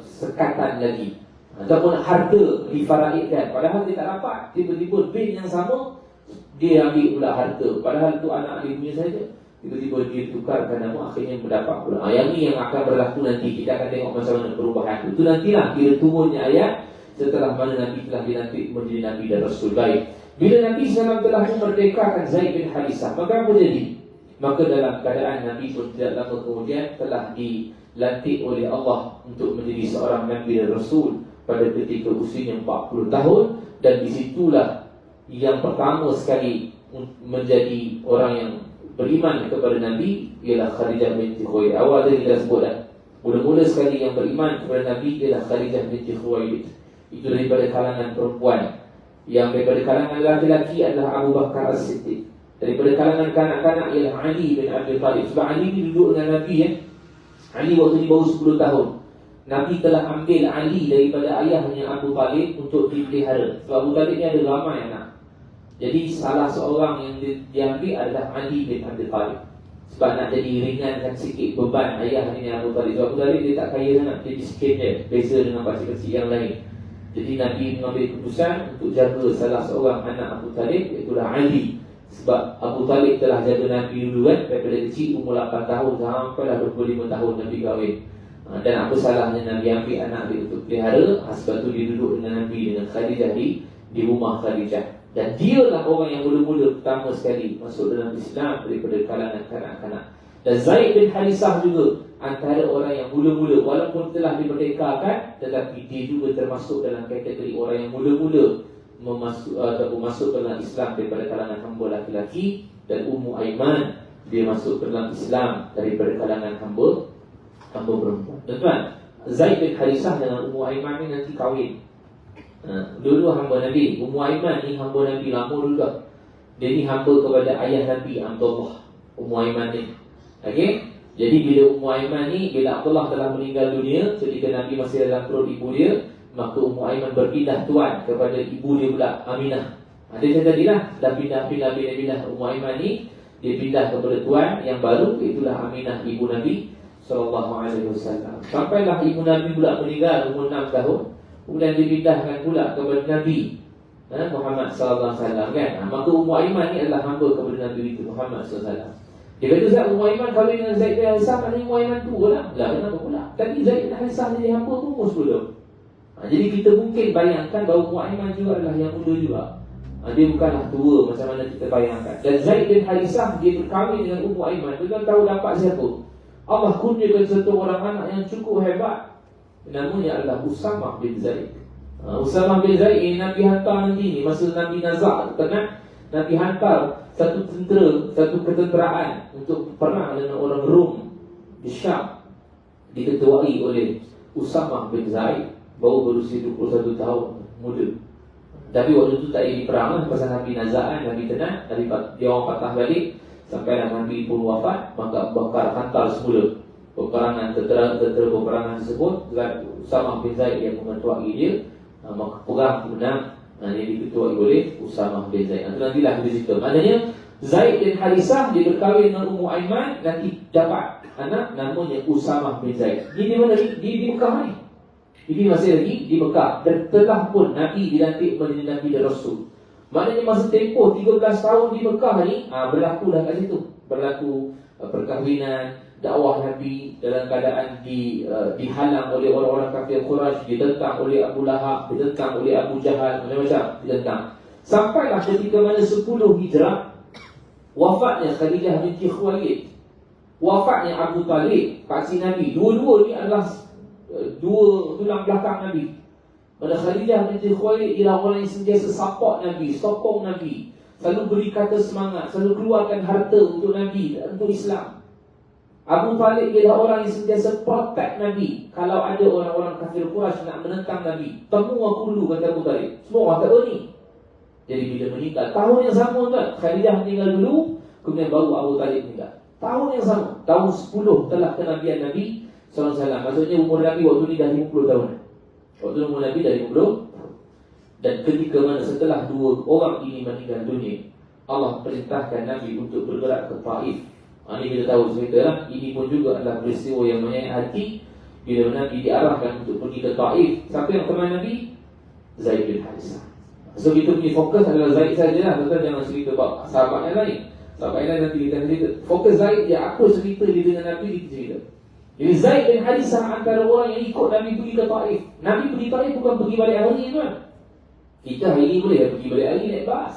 Speaker 1: sekatan lagi, ataupun harta difaraidkan. Padahal dia tak dapat, tiba-tiba bin yang sama dia ambil pula harta, padahal itu anak dia punya saja. Tiba-tiba dia tukarkan nama, akhirnya mendapat pula. Yang ni yang akan berlaku nanti. Kita akan tengok macam mana perubahan itu. Nantilah kira turunnya ayat setelah mana Nabi telah dilantik menjadi Nabi dan Rasul. Baik, bila Nabi SAW telah memerdekakan Zaid bin Harisah, maka apa jadi? Maka dalam keadaan Nabi pun tidak lama kemudian telah dilantik oleh Allah untuk menjadi seorang Nabi dan Rasul pada ketika usianya 40 tahun. Dan disitulah yang pertama sekali menjadi orang yang beriman kepada Nabi ialah Khadijah binti Khuwailid. Awal tadi kita sebut dah, mula-mula sekali yang beriman kepada Nabi ialah Khadijah binti Khuwailid. Itu daripada kalangan perempuan. Yang daripada kalangan lelaki adalah Abu Bakar As-Siddiq. Daripada kalangan kanak-kanak ialah Ali bin Abi Thalib. Sebab Ali ni duduk dengan Nabi Ali waktu ni baru 10 tahun. Nabi telah ambil Ali daripada ayahnya Abu Thalib untuk dipelihara. Sebab Abu Thalib ni ada ramai anak. Jadi salah seorang yang diambil adalah Ali bin Abi Thalib. Sebab nak jadi ringankan sikit beban ayah ni Abu Thalib. Sebab Abu Thalib dia tak kaya sangat, dia miskin je, beza dengan pakcik-pakcik yang lain. Jadi Nabi mengambil keputusan untuk jaga salah seorang anak Abu Thalib, iaitulah Ali. Sebab Abu Thalib telah jaga Nabi dulu daripada kecil, umur 8 tahun sampailah 25 tahun Nabi kahwin. Dan apa salahnya Nabi ambil anak dia untuk pelihara? Sebab tu dia duduk dengan Nabi, dengan Khadijah di rumah Khadijah. Dan dia lah orang yang mula-mula pertama sekali masuk dalam Islam daripada kalangan kanak-kanak. Dan Zaid bin Harisah juga antara orang yang mula-mula, walaupun telah dimerdekakan, tetapi dia juga termasuk dalam kategori orang yang mula-mula masuk dalam Islam daripada kalangan hamba laki-laki. Dan Ummu Aiman, dia masuk dalam Islam daripada kalangan hamba perempuan. Tuan-tuan, Zaid bin Harisah dengan Ummu Aiman ni nanti kahwin. Dulu hamba Nabi. Ummu Aiman ni hamba Nabi lama dulu dah. Dia ni hamba kepada ayah Nabi Abdullah, Ummu Aiman ni. Okey. Jadi bila Ummu Aiman ni, bila Abdullah telah meninggal dunia ketika Nabi masih dalam perut ibu dia, maka Ummu Aiman berpindah tuan kepada ibu dia pula, Aminah. Dia kata tadilah dah pindah Ummu Aiman ni, dia pindah kepada tuan yang baru, itulah Aminah ibu Nabi sallallahu alaihi wasallam. Sampailah ibu Nabi pula meninggal umur 6 tahun. Kemudian dipindahkan pula kepada Nabi Muhammad sallallahu alaihi wasallam kan. Maka Ummu Aiman ni adalah hamba kepada Nabi itu Muhammad sallallahu alaihi wasallam. Dia kata Zaid Ummu Aiman kahwin dengan Zaid bin Harisah, maknanya Ummu Aiman tu lah. Lah kenapa pula? Tapi Zaid bin Harisah jadi hamba tu umur 10. Jadi kita mungkin bayangkan bahawa Ummu Aiman juga adalah yang muda juga. Dia bukanlah tua macam mana kita bayangkan. Dan Zaid bin Harisah dia berkahwin dengan Ummu Aiman. Kita tahu dapat siapa? Allah kurniakan satu orang anak yang cukup hebat. Namanya adalah Usamah bin Zaid. Usamah bin Zaid ini Nabi hantar nanti ni masa Nabi Nazar tenang, Nabi hantar satu tentera, satu ketenteraan untuk perang dengan orang Rom di Syam, diketuai oleh Usamah bin Zaid, baru berusia 21 tahun, muda. Tapi waktu itu tak ada perang lah, pasal Nabi Nazar, Nabi tenang, dia orang patah balik, sampailah Nabi pun wafat, maka Abu Bakar hantar semula peperangan, tentera peperangan tersebut. Usamah bin Zaid yang mengetuai dia, maka perang menang, dia diketuai oleh Usamah bin Zaid. Nantilah kita cerita. Maknanya Zaid bin Harisah dia berkahwin dengan Ummu Aiman, nanti dapat anak namanya Usamah bin Zaid. Dia di mana? Di Mekah ni. Jadi masih lagi di Mekah. Dan telah pun Nabi dilantik menjadi Nabi dan Rasul. Maknanya masa tempoh 13 tahun di Mekah ni, berlakulah kat situ. Berlaku perkahwinan, dakwah Nabi dalam keadaan dihalang oleh orang-orang kafir Quraisy, ditentang oleh Abu Lahab, ditentang oleh Abu Jahal, macam-macam ditentang. Sampailah ketika mana 10 Hijrah, wafatnya Khadijah binti Khuwailid, wafatnya Abu Talib, pakcik Nabi. Dua-dua ni adalah dua tulang belakang Nabi. Pada Khadijah binti Khuwailid ialah orang yang sentiasa support Nabi, sokong Nabi, selalu beri kata semangat, selalu keluarkan harta untuk Nabi, untuk Islam. Abu Talib ialah orang yang sentiasa protect Nabi. Kalau ada orang-orang kafir Quraisy nak menentang Nabi, temu aku dulu, kata Abu Talib. Semua orang tak berani. Jadi bila meninggal, tahun yang sama kan, Khadijah meninggal dulu, kemudian baru Abu Talib meninggal. Tahun yang sama, tahun 10 telah kenabian Nabi SAW. Maksudnya umur Nabi waktu ni dah 50 tahun. Waktu umur Nabi dah 50. Dan ketika mana setelah dua orang ini meninggal dunia, Allah perintahkan Nabi untuk bergerak ke Taif. Ini kita tahu cerita lah. Ini pun juga adalah peristiwa yang menyayat hati. Bila Nabi diarahkan untuk pergi ke Taif, siapa yang teman Nabi? Zaid bin Harisah. So kita punya fokus adalah Zaid sajalah. Tuan-tuan jangan cerita about sahabat yang lain. Sahabat yang lain nanti kita cerita. Fokus Zaid je, apa cerita dia dengan Nabi, kita cerita. Jadi Zaid bin Harisah antara orang yang ikut Nabi pergi ke Taif. Nabi pergi Taif bukan pergi balik hari tuan. Kita hari ni boleh pergi balik hari naik bas,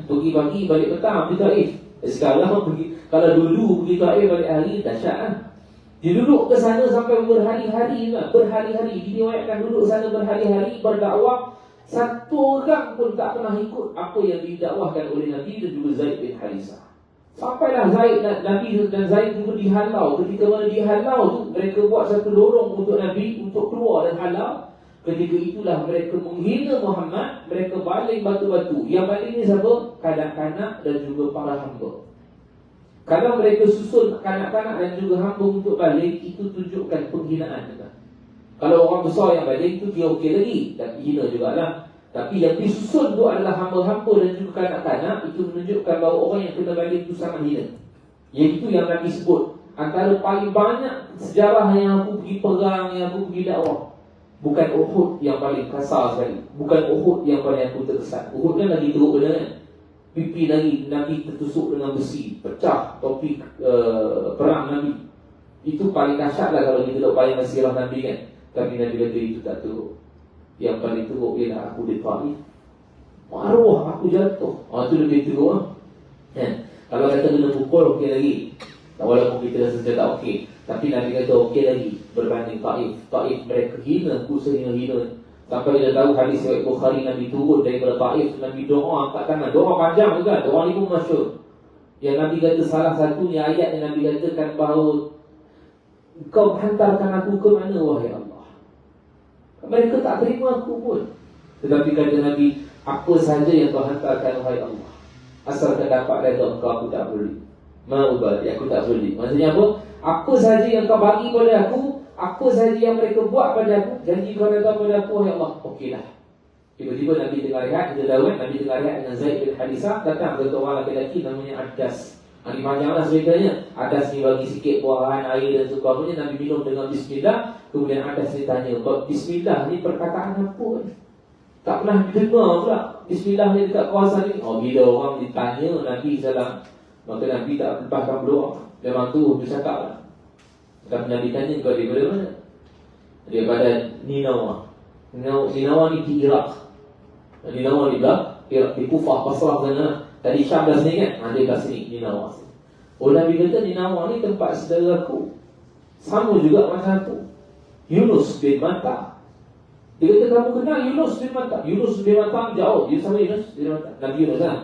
Speaker 1: pergi pagi balik petang pergi Taif. Sekarang pergi, kalau dulu pergi Taif balik hari dahsyat lah. Dia duduk ke sana sampai berhari-hari lah. Berhari-hari, diriwayatkan duduk sana berhari-hari berdakwah. Satu orang pun tak pernah ikut apa yang didakwahkan oleh Nabi dan juga Zaid bin Harisah. Sampailah Zaid, Nabi dan Zaid juga dihalau. Ketika mana dihalau tu, mereka buat satu lorong untuk Nabi untuk keluar dan halau. Ketika itulah mereka menghina Muhammad. Mereka baling batu-batu. Yang baling ni siapa? Kanak-kanak dan juga para hamba. Kalau mereka susun kanak-kanak dan juga hamba untuk baling, itu tunjukkan penghinaan. Kalau orang besar yang baling itu dia okey lagi, tapi hina jugalah. Tapi yang disusun tu adalah hamba-hamba dan juga kanak-kanak. Itu menunjukkan bahawa orang yang kena baling itu sangat hina. Iaitu yang Nabi sebut, antara paling banyak sejarah yang aku pergi perang, yang aku pergi dakwah, bukan Uhud yang paling kasar sekali, bukan Uhud yang paling aku terkesan. Uhud kan lagi teruk benda kan. Pipi lagi Nabi tertusuk dengan besi, pecah topi perang Nabi. Itu paling dahsyat lah kalau kita nak bayang sirah Nabi kan. Tapi Nabi kata itu tak teruk. Yang paling teruk ialah aku di Taif, arwah aku jatuh. Itu lebih teruk lah. Kalau kata kena pukul okey lagi, walaupun kita rasa tak okey, tapi Nabi kata okey lagi berbanding Taif. Taif mereka hina, hina. Sampai kita tahu hadis riwayat Bukhari, Nabi turun daripada Taif, Nabi doa angkat tangan. Doa panjang juga, doa ni pun masyhur. Yang Nabi kata salah satunya ayat yang Nabi katakan bahawa Kau hantarkan aku ke mana wahai Allah. Mereka tak terima aku pun. Tetapi kata Nabi, apa sahaja yang kau hantarkan wahai Allah, asalkan dapat redha engkau, aku tak peduli. Ma'ubadi, aku tak peduli. Maksudnya apa? Apa sahaja yang kau bagi pada aku, apa sahaja yang mereka buat pada aku, janji kau redha pada aku wahai Allah, okeylah. Tiba-tiba Nabi tengah rehat, kita tahu kan, Nabi tengah rehat dengan Zaid bin Harisah. Datang satu orang lelaki namanya Addas. Ini panjanglah ceritanya. Atas ni bagi sikit buahan, air dan sebagainya. Nabi minum dengan bismillah. Kemudian atas ni tanya, bismillah ni perkataan apa ni? Tak pernah dengar pula bismillah ni dekat kawasan ni. Bila orang ditanya Nabi SAW, maka Nabi tak lepaskan berdoa. Memang tu bercakap lah. Tapi Nabi tanya kau daripada mana? Daripada Ninawa. Ninawa ni di Iraq. Ninawa di Iraq, di Kufah, Basrah sana. Tadi Syam dah sini kan? Dia kat sini, Ninawa. Nabi kata Ninawa ni tempat saudaraku. Sama juga macam aku, Yunus bin Matta. Dia kata kamu kenal Yunus bin Matta? Yunus bin Matta jauh. Dia sama Yunus bin Matta. Nabi Yunus lah.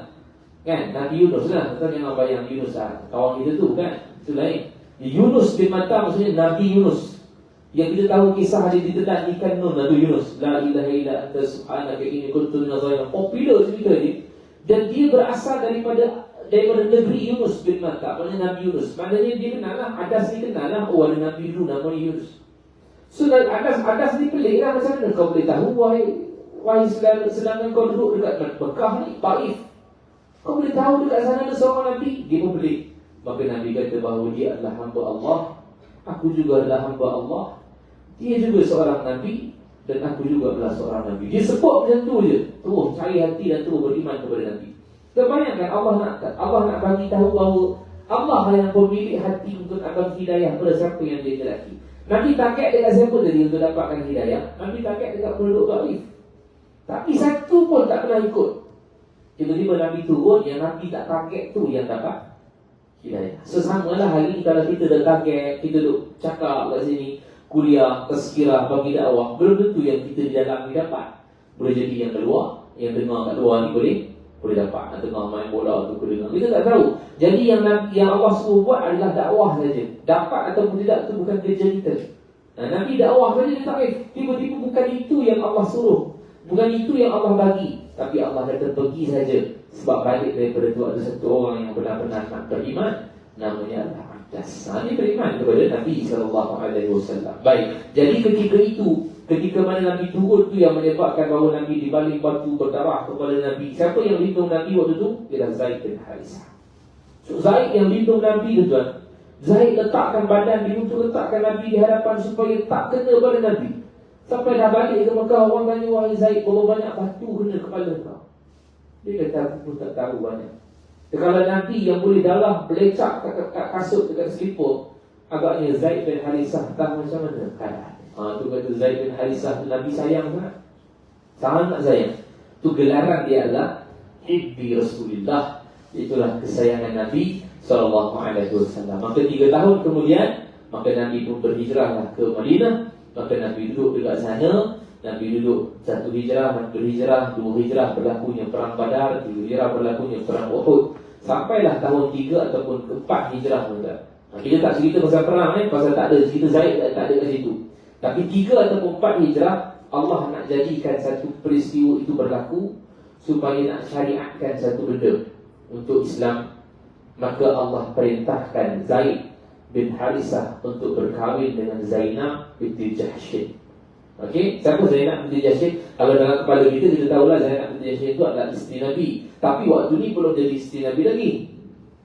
Speaker 1: Kan? Nabi Yunus lah. Kita jangan bayang Yunus lah. Kawan kita tu kan? Itu lain. Yunus bin Matta maksudnya Nabi Yunus. Yang kita tahu kisah dia ditelan ikan Nun, Nabi Yunus. La ilaha illa anta subhanaka inni kuntu minaz zalimin. Popular cerita ni. Dan dia berasal daripada negeri Yunus bin Matta. Maksudnya Nabi Yunus. Maknanya dia kenal lah. Adas ni kenal lah. Ada Nabi dulu namanya Yunus. So adas ni pelik lah. Macam mana kau boleh tahu wahai sedangkan kau duduk dekat Mekah ni, Taif. Kau boleh tahu dekat sana ada seorang Nabi. Dia pun pelik. Maka Nabi kata bahawa dia adalah hamba Allah. Aku juga adalah hamba Allah. Dia juga seorang Nabi. Dan aku juga adalah seorang Nabi. Dia sebut macam tu je. Terus cari hati dan terus beriman kepada Nabi. Kebayangkan Allah nak bagi tahu bahawa Allah yang pemilik hati untuk abang hidayah pada siapa yang dia lelaki. Nabi target dekat siapa tadi untuk dapatkan hidayah? Nabi target dekat penduduk Taif. Tapi satu pun tak pernah ikut. Tiba-tiba Nabi turun, yang Nabi tak target tu yang dapat hidayah. Sesamalah hari ni kalau kita dah target, kita duduk cakap kat sini, kuliah, tazkirah, bagi dakwah, belum tentu yang kita di dalam ni dapat. Boleh jadi yang keluar, yang dengar kat luar ni boleh dapat. Nak tengah main bola tu dengar. Kita tak tahu. Jadi yang Allah suruh buat adalah dakwah saja. Dapat ataupun tidak tu bukan kerja kita. Nabi dakwah saja dia tak. Tiba-tiba bukan itu yang Allah suruh. Bukan itu yang Allah bagi. Tapi Allah kata pergi saja. Sebab balik daripada tu ada satu orang yang benar-benar nak beriman. Namanya adalah Adas. Dia beriman kepada Nabi SAW. Baik. Jadi ketika mana Nabi turun tu yang menyebabkan bahawa Nabi dibaling batu berdarah kepada Nabi. Siapa yang lindung Nabi waktu tu? Ialah Zaid bin Harisah. So, Zaid yang lindung Nabi tu tuan. Zaid letakkan badan dia untuk letakkan Nabi di hadapan supaya tak kena pada Nabi. Sampai dah balik ke Mekah, orang tanya, wahai Zaid, berapa banyak batu kena kepala kau? Dia kata, aku pun tak tahu banyak. Kalau Nabi yang boleh darah belecak kat kasut dekat selipar, agaknya Zaid bin Harisah tahu macam mana keadaan. Tu kata Zaid bin Harisah tu Nabi sayang sangat. Sangat sayang. Tu gelaran dia adalah Hibbi Rasulullah. Itulah kesayangan Nabi SAW. Maka 3 tahun kemudian, maka Nabi pun berhijrahlah ke Madinah. Maka Nabi duduk dekat sana. Nabi duduk 1 hijrah, 2 hijrah, 2 hijrah berlakunya perang Badar, 3 hijrah berlakunya perang Uhud. Sampailah tahun 3 ataupun 4 hijrah. Kita tak cerita pasal perang pasal tak ada cerita Zaid, tak ada kat situ. Tapi 3 ataupun 4 hijrah, Allah nak jadikan satu peristiwa itu berlaku supaya nak syariatkan satu benda untuk Islam. Maka Allah perintahkan Zaid bin Harisah untuk berkahwin dengan Zainab binti Jahsy. Okey, siapa Zainab binti Jahsy? Kalau dalam kepala kita tahulah Zainab binti Jahsy itu adalah isteri Nabi. Tapi waktu ni belum jadi isteri Nabi lagi.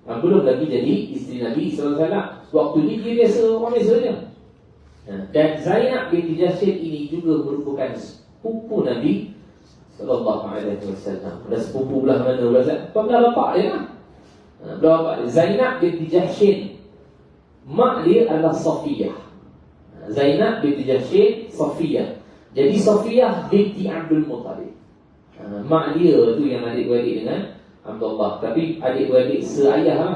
Speaker 1: Belum lagi jadi isteri Nabi SAW. Waktu ni dia biasa, orang biasa je. Dan Zainab binti Jahsy ini juga merupakan sepupu Nabi SAW. Ada sepupu belah mana? Belah bapak dia lah. Belah bapak dia. Zainab binti Jahsy, mak dia adalah Safiyah. Zainab binti Jahsy, Safiyah. Jadi Safiyah binti Abdul Muttalib. Mak dia tu yang adik-beradik dengan Abdullah. Tapi adik-beradik seayah lah.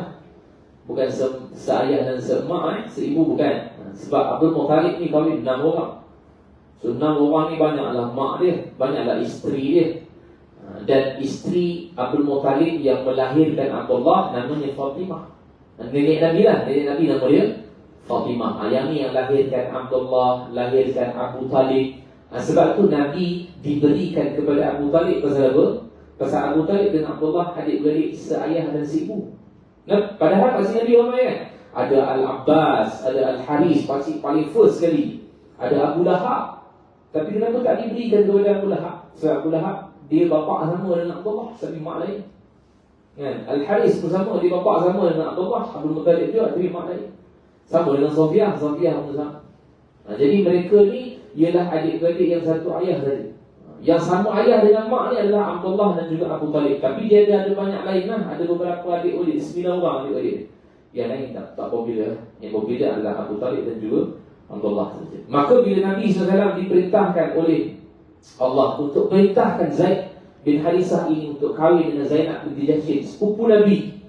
Speaker 1: Bukan seayah dan semak seibu bukan. Sebab Abdul Muttalib ni kahwin 6 orang. So 6 orang ni banyaklah mak dia, banyaklah isteri dia. Dan isteri Abdul Muttalib yang melahirkan Abdullah namanya Fatimah. Nenek Nabi lah, nenek Nabi nama dia Fatimah. Yang ni yang lahirkan Abdullah, lahirkan Abu Talib. Sebab tu Nabi diberikan kepada Abu Talib pasal apa? Pasal Abu Talib dan Abdullah adik-beradik seayah dan seibu. Padahal pasal Nabi ramai kan? Ada Al-Abbas, ada Al-Haris, paling first sekali. Ada Abu Lahab. Tapi kenapa tak diberikan kepada Abu Lahab? Sebab Abu Lahab dia bapa sama dengan Abdullah, tapi mak lain. Kan? Al-Haris pun sama, dia bapa sama dengan Abdullah, Abdul Muttalib juga, tapi mak lain. Sama dengan Sofiyah pun sama. Jadi mereka ni ialah adik-beradik yang satu ayah saja. Yang sama ayah dengan mak ni adalah Abdullah dan juga Abu Talib. Tapi dia ada banyak lain lah. Ada beberapa adik-adik, 9 orang adik-adik. Yang lain tak popular. Yang popular adalah Abu Talib dan juga Abdullah saja. Maka bila Nabi SAW diperintahkan oleh Allah untuk perintahkan Zaid bin Harisah ini untuk kahwin dengan Zainab binti Jahsy, sepupu Nabi,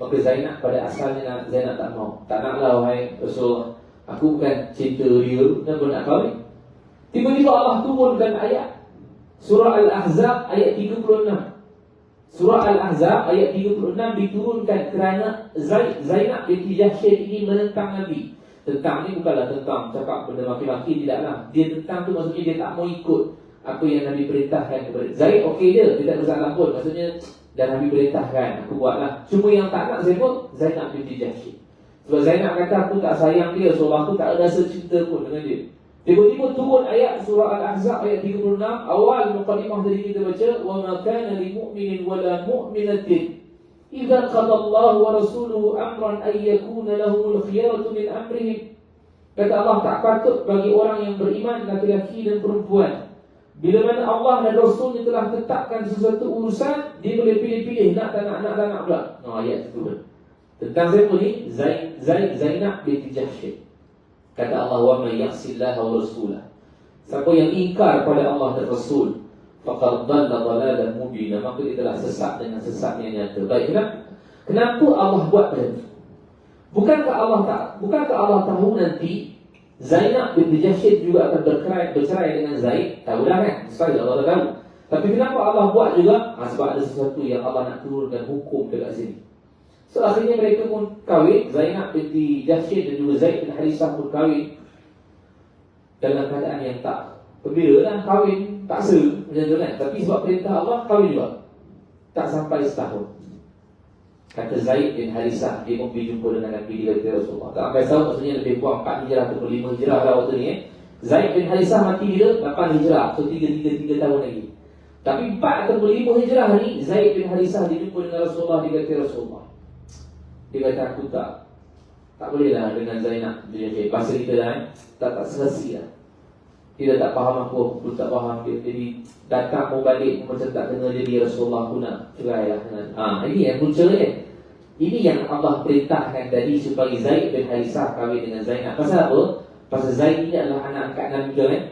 Speaker 1: maka Zainab pada asalnya Zainab tak mau. Tak naklah wahai Rasulullah, aku bukan cinta dia, kenapa nak kahwin? Tiba-tiba Allah turunkan ayat Surah Al-Ahzab ayat 36. Surah Al-Ahzab ayat 36 diturunkan kerana Zainab binti Jahsy ini menentang Nabi. Tentang ni bukanlah tentang cakap benda laki-laki, tidaklah. Dia tentang tu maksudnya dia tak mau ikut apa yang Nabi perintahkan kepada Zaid. Okey dia tak bersalah pun, maksudnya dan Nabi perintahkan, aku buatlah. Cuma yang tak nak siapa? Zainab binti Jahsy. Sebab Zainab kata aku tak sayang dia, so aku tak ada rasa cinta pun dengan dia. Tiba-tiba turun ayat surah Al-Ahzab ayat 36. Awal muqaddimah tadi kita baca, wa ma kana lil mu'minin wala mu'minatin idza qada Allah wa rasuluhu amran ay yakuna lahumul khiyaratu min amrihim. Kata Allah, tak patut bagi orang yang beriman, laki-laki dan perempuan, bila mana Allah dan Rasul telah tetapkan sesuatu urusan, dia boleh pilih-pilih nak tak nak pula. Ayat itu turun. Tentang siapa ni? Zainab binti Jahsy. Kata Allah, wa may ya'sillaha wa rasulahu, siapa yang ingkar pada Allah dan Rasul, faqad dhalla dhalalan mubina, maka dia telah sesat dengan sesat yang nyata. Baik, kenapa Allah buat macam tu? Bukankah Allah tahu nanti Zainab binti Jahsy juga akan bercerai dengan Zaid? Tahulah kan? Mesti Allah tahu. Tapi kenapa Allah buat juga? Sebab ada sesuatu yang Allah nak turunkan hukum dekat sini. So akhirnya mereka pun kahwin. Zainab binti Jahsy dan juga Zaid bin Harisah pun kahwin dalam keadaan yang tak gembira lah. Kahwin paksa macam tu kan. Tapi sebab perintah Allah, kahwin juga. Tak sampai setahun, kata Zaid bin Harisah, dia pun pergi jumpa dengan Nabi di kata Rasulullah. Tak sampai setahun, maksudnya lebih kurang 4 hijrah atau 5 hijrah lah waktu ni. Zaid bin Harisah mati bila? 8 hijrah. So 3 tahun lagi. Tapi 4 atau 5 hijrah ni, Zaid bin Harisah dia jumpa dengan Rasulullah di kata Rasulullah. Dia kata, aku tak boleh lah dengan Zainab. Bahasa kita lah tak serasi lah. Dia tak faham aku pun tak faham dia. Jadi datang mau balik macam tak kena, jadi Rasulullah aku nak cerai lah. Ini yang punca dia. Ini yang Allah perintahkan tadi supaya Zaid bin Harisah kahwin dengan Zainab. Pasal apa? Pasal Zaid ini adalah anak angkat Nabi kan.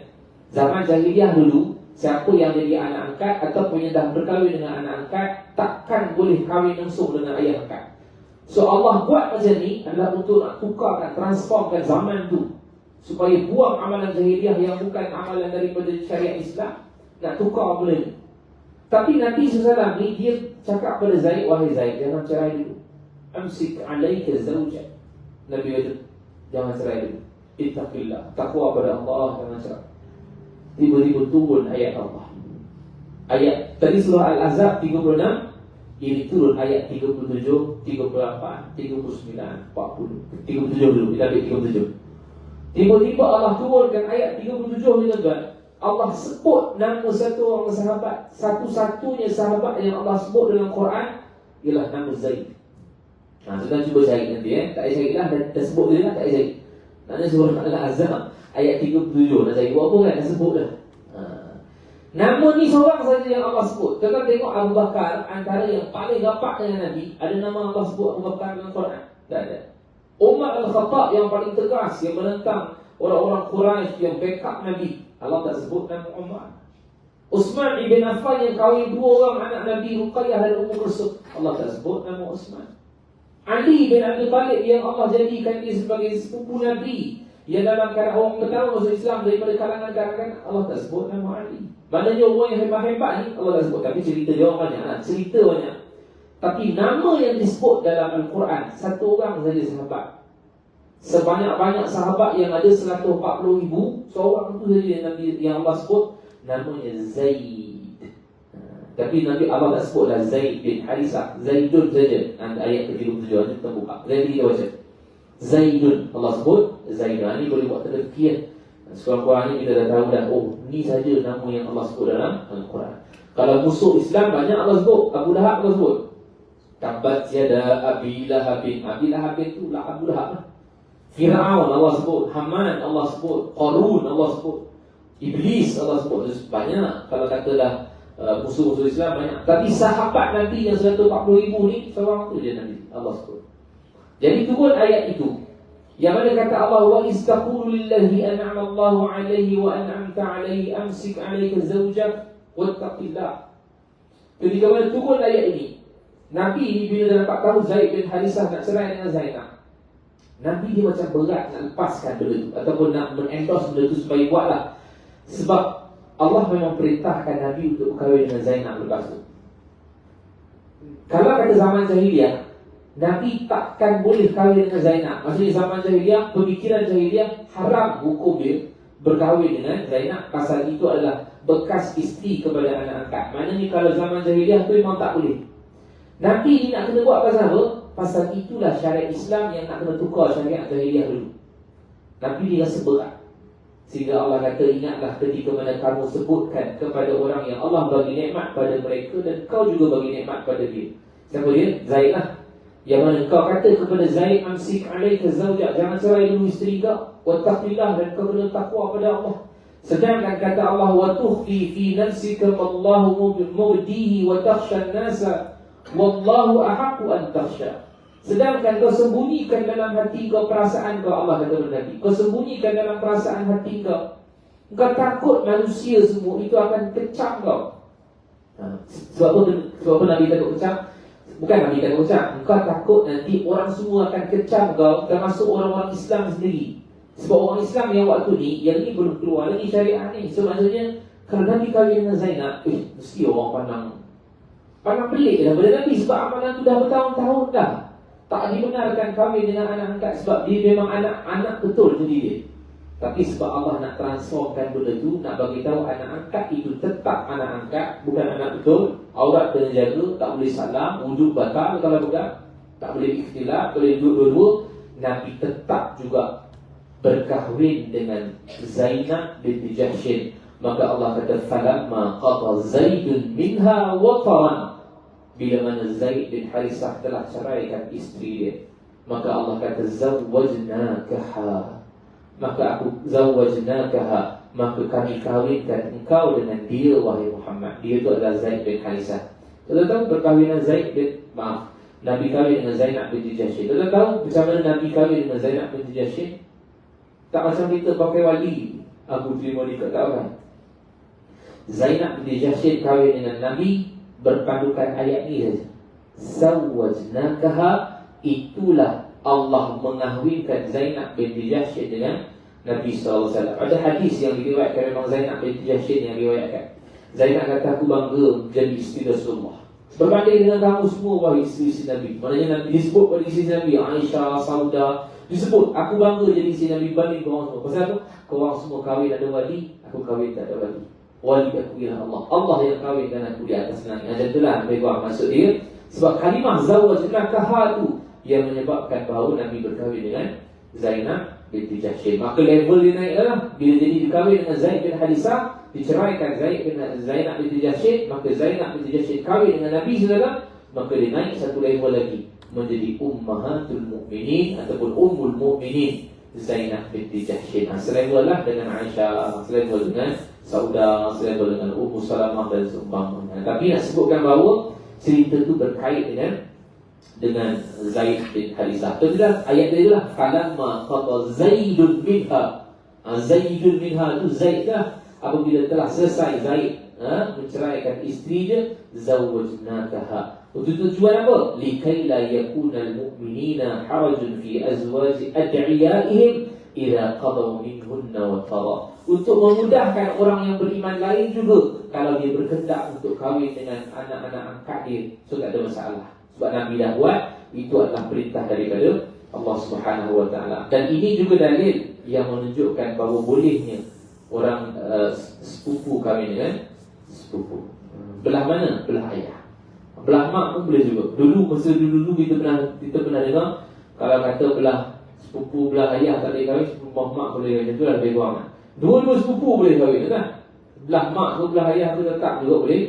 Speaker 1: Zaman jahiliah dulu, siapa yang jadi anak angkat ataupun yang dah berkahwin dengan anak angkat takkan boleh kahwin langsung dengan ayah angkat. So Allah buat macam ni adalah untuk nak tukarkan, transformkan zaman tu, supaya buang amalan jahiliah yang bukan amalan daripada syariat Islam, nak tukar benda ni. Tapi Nabi SAW ni dia cakap pada Zaid, wahai Zaid, jangan cerai dulu. Amsik alaika zawjak. Nabi kata, jangan cerai dulu. Ittaqillah, takwa pada Allah, jangan cerai. Tiba-tiba turun ayat Allah. Ayat tadi surah Al-Ahzab 36, ini turun ayat 37, 38, 39, 40. 37 dulu, kita ambil 37. Tiba-tiba Allah turunkan ayat 37 ni tuan. Allah sebut nama satu orang sahabat. Satu-satunya sahabat yang Allah sebut dalam Quran ialah nama Zaid. Sudah cuba cari nanti tak payah cari lah, dah sebut dia lah, tak payah cari. Nanti surah Al-Ahzab ayat 37, nak cari buat apa kan, dah sebut dah. Nama ni seorang saja yang Allah sebut. Kita tengok Abu Bakar, antara yang paling rapat dengan Nabi, ada nama Allah sebut Abu Bakar dalam Quran? Tak ada. Umar Al-Khattab yang paling tegas, yang menentang orang-orang Quraisy yang backup Nabi, Allah tak sebut nama Umar. Uthman ibn Affan yang kahwin 2 orang anak Nabi, Ruqayyah dan Ummu Kulsum, Allah tak sebut nama Uthman. Ali bin Abi Thalib yang Allah jadikan dia sebagai sepupu Nabi, yang dalam keadaan orang pertama masuk Islam daripada kalangan-kalangan, Allah tak sebut nama Ali. Maknanya orang yang hebat-hebat ni Allah tak sebut. Tapi cerita dia orang banyak lah, cerita banyak. Tapi nama yang disebut dalam Al-Quran, satu orang saja sahabat. Sebanyak-banyak sahabat yang ada 140,000, seorang itu saja yang Allah sebut, namanya Zaid. Tapi Nabi Allah tak sebutlah Zaid bin Harisah, Zaidun saja. Ayat ke-37 kita buka. Zaid kita baca. Zaidun, Allah sebut Zaidun. Ini boleh buat terdekir. Sekurang-kurangnya kita dah tahu dah, oh ni saja nama yang Allah sebut dalam Al-Quran. Kalau musuh Islam banyak Allah sebut. Abu Lahab Allah sebut. Tabat yada Abi Lahabin. Abi Lahabin tu lah Abu Lahab. Fir'aun Allah sebut, Haman Allah sebut, Qarun Allah sebut, Iblis Allah sebut. Banyak kalau katalah musuh-musuh Islam banyak. Tapi sahabat Nabi yang 140,000 ni seorang tu je Nabi Allah sebut. Jadi turun ayat itu yang mana kata Allah, wa istaqulu lillazi an'ama Allahu 'alaihi wa an'amta 'alaihi amsik 'alaika zawjak wattaqillah. Ketika mana turun ayat ini, Nabi ni bila dapat tahu Zaid bin Harisah nak cerai dengan Zainab, Nabi dia macam berat nak lepaskan benda tu ataupun nak men-endorse benda tu supaya buatlah. Sebab Allah memang perintahkan Nabi untuk berkahwin dengan Zainab lepas tu. Kalau kata zaman jahiliah, Nabi takkan boleh kahwin dengan Zainab. Maksudnya zaman jahiliah, pemikiran jahiliah haram hukum dia berkahwin dengan Zainab. Pasal itu adalah bekas isteri kepada anak angkat. Maknanya kalau zaman jahiliah tu memang tak boleh. Nabi ni nak kena buat pasal apa? Pasal itulah syariat Islam yang nak kena tukar syariat jahiliah dulu. Nabi dia rasa berat. Sehingga Allah kata, ingatlah ketika mana kamu sebutkan kepada orang yang Allah bagi nikmat pada mereka dan kau juga bagi nikmat pada dia. Siapa dia? Zaid lah. Yang mana kau kata kepada Zaid, amsik alaika zawjak, jangan cerai dulu isteri kau, wattaqillah, dan kau kena takwa pada Allah. Sedangkan kata Allah, wa tukhfi fi nafsika wallahu mubdihi wa takhsha an-nasa wallahu ahaqqu an takhsha. Sedangkan kau sembunyikan dalam hati kau perasaan kau, Allah kata kepada Nabi, kau sembunyikan dalam perasaan hati kau. Kau takut manusia semua itu akan kecam kau. Sebab apa Nabi takut kecam? Bukan Nabi takut kecam, engkau takut nanti orang semua akan kecam kau, termasuk orang-orang Islam sendiri. Sebab orang Islam yang waktu ni, yang ni belum keluar lagi syariah ni. So maksudnya, kalau Nabi kahwin dengan Zainab, mesti orang pandang pelik dah pada Nabi. Sebab amalan tu dah bertahun-tahun dah tak dibenarkan kahwin dengan anak angkat. Sebab dia memang anak betul jadi dia. Tapi sebab Allah nak transformkan benda tu, nak bagi tahu anak angkat itu tetap anak angkat, bukan anak betul. Aurat kena jaga, tak boleh salam, wuduk batal kalau pegang, tak boleh ikhtilaf, boleh duduk dua-dua. Nabi tetap juga berkahwin dengan Zainab binti Jahshin. Maka Allah kata, falamma qada Zaidun minha wataran, bila mana Zaid bin Harisah telah ceraikan isteri dia, maka Allah kata, zawwajnakaha, maka aku zawwajnakaha, maka kami kahwinkan engkau dengan dia wahai Muhammad. Dia itu adalah Zaid bin Harisah. Kita tahu perkahwinan Nabi kahwin dengan Zainab binti Jahshin. Kita tahu macam mana Nabi kahwin dengan Zainab binti Jahshin. Tak macam kita pakai wali, aku terima nikah, tak kan? Zainab binti Jahshin kahwin dengan Nabi berpandukan ayat ni saja. Zawwajnakaha, itulah Allah mengahwinkan Zainab binti Jahshin dengan Nabi SAW. Ada hadis yang diriwayatkan, memang Zainab binti Jahshin yang diriwayatkan. Zainab kata, aku bangga menjadi isteri Rasulullah berbanding dengan kamu semua wahai isteri-isteri Nabi. Maknanya Nabi disebut pada isteri Nabi, Aisyah, Sauda, disebut aku bangga jadi isteri Nabi berbanding korang semua. Pasal apa? Korang semua kahwin ada wali, aku kahwin tak ada wali. Wali aku ialah Allah. Allah yang kahwinkan aku di atas langit. Macam itulah mereka maksud dia. Sebab kalimah zawwajnakaha tu yang menyebabkan bahawa Nabi berkahwin dengan Zainab binti Jahshin. Maka level dia naik lah. Bila jadi dikahwin dengan Zaid bin Harisah, diceraikan Zainab binti Jahshin, maka Zainab binti Jahshin kahwin dengan Nabi SAW, maka dia naik satu level lagi menjadi Ummahatul Mukminin ataupun Ummul Mukminin Zainab binti Jahshin. Selevel lah dengan Aisyah, selevel dengan Sauda, selevel dengan Ummu Salamah dan seumpamanya. Tapi nak sebutkan bahawa cerita tu berkait dengan Zaid bin Harisah. Itulah ayat dia lah, falamma qada Zaidun minha. Zaidun minha tu Zaid dah, apabila telah selesai Zaid menceraikan isteri dia, zawwajnakaha. Untuk tujuan apa? Likai la yakunal mu'minina harajun fi azwaji ad'iyaihim idza qadaw minhunna wa tara. Untuk memudahkan orang yang beriman lain juga kalau dia berkehendak untuk kahwin dengan anak-anak angkat dia, so tak ada masalah. Sebab Nabi dah buat, itu adalah perintah daripada Allah Subhanahu wa taala. Dan ini juga dalil yang menunjukkan bahawa bolehnya orang sepupu kahwin dengan sepupu. Belah mana? Belah ayah. Belah mak pun boleh juga. Masa dulu kita pernah dengar, kalau kata belah sepupu, belah ayah tak boleh kahwin, sepupu mak boleh kahwin. Itulah lebih kurang. Dua-dua sepupu boleh kahwin, kan? Belah mak ke belah ayah tu tetap juga boleh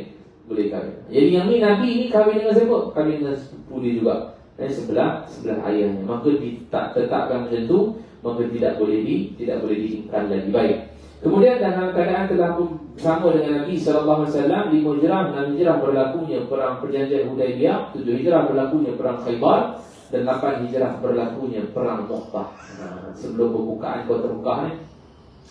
Speaker 1: boleh kahwin. Jadi yang ni Nabi ni kahwin dengan siapa? Kahwin dengan sepupu dia juga. Dan sebelah ayahnya. Maka ditetapkan macam tu, maka tidak boleh diingkar lagi. Baik. Kemudian dalam keadaan telah bersama dengan Nabi SAW, 5 hijrah, 6 hijrah berlakunya perang perjanjian Hudaibiyah, 7 hijrah berlakunya perang Khaybar, dan 8 hijrah berlakunya perang Mu'tah. Sebelum pembukaan kota Mekah ni.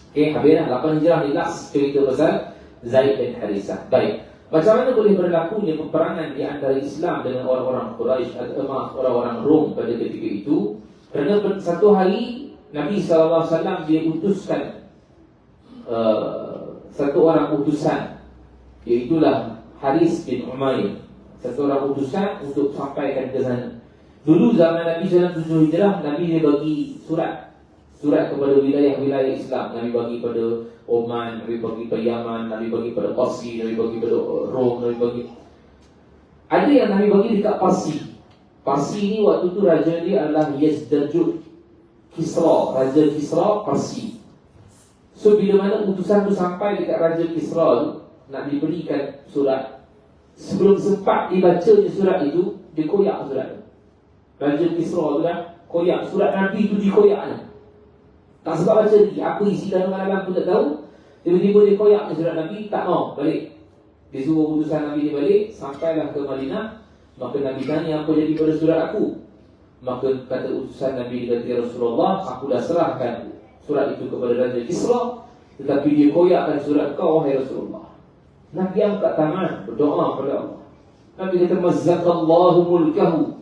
Speaker 1: Okey, habis dah 8 hijrah ni last cerita pasal Zaid bin Harithah. Baik. Macam mana boleh berlakunya peperangan di antara Islam dengan orang-orang Quraisy atau orang-orang Rom pada ketika itu? Kerana satu hari Nabi SAW dia utuskan satu orang utusan, iaitulah Haris bin Umair. Satu orang utusan untuk sampaikan ke sana. Dulu zaman Nabi SAW 7 hijrah, Nabi dia bagi surat kepada wilayah-wilayah Islam. Nabi bagi pada Oman, Nabi bagi pada Yaman, Nabi bagi pada Parsi, Nabi bagi pada Rom, Nabi bagi. Ada yang Nabi bagi dekat Parsi. Parsi ni waktu tu raja dia adalah Yazdarjud Kisra, Raja Kisra Parsi. So bila mana utusan tu sampai dekat Raja Kisra tu, nak diberikan surat, sebelum sempat dibacanya surat itu, dia koyak surat tu. Raja Kisra tu kan koyak surat Nabi tu, dikoyaknya. Tak sebab baca lagi, apa isi dalam pun tak tahu. Tiba-tiba dia koyak surat Nabi, tak mau balik. Dia suruh utusan Nabi dia balik. Sampailah ke Madinah. Maka Nabi tanya, apa jadi pada surat aku? Maka kata utusan Nabi, dia kata, ya Rasulullah, aku dah serahkan surat itu kepada Raja Kisra, tetapi dia koyakkan surat kau, wahai Rasulullah. Nabi angkat tangan, berdoa kepada Allah. Nabi kata, mazzaqallahu mulkahu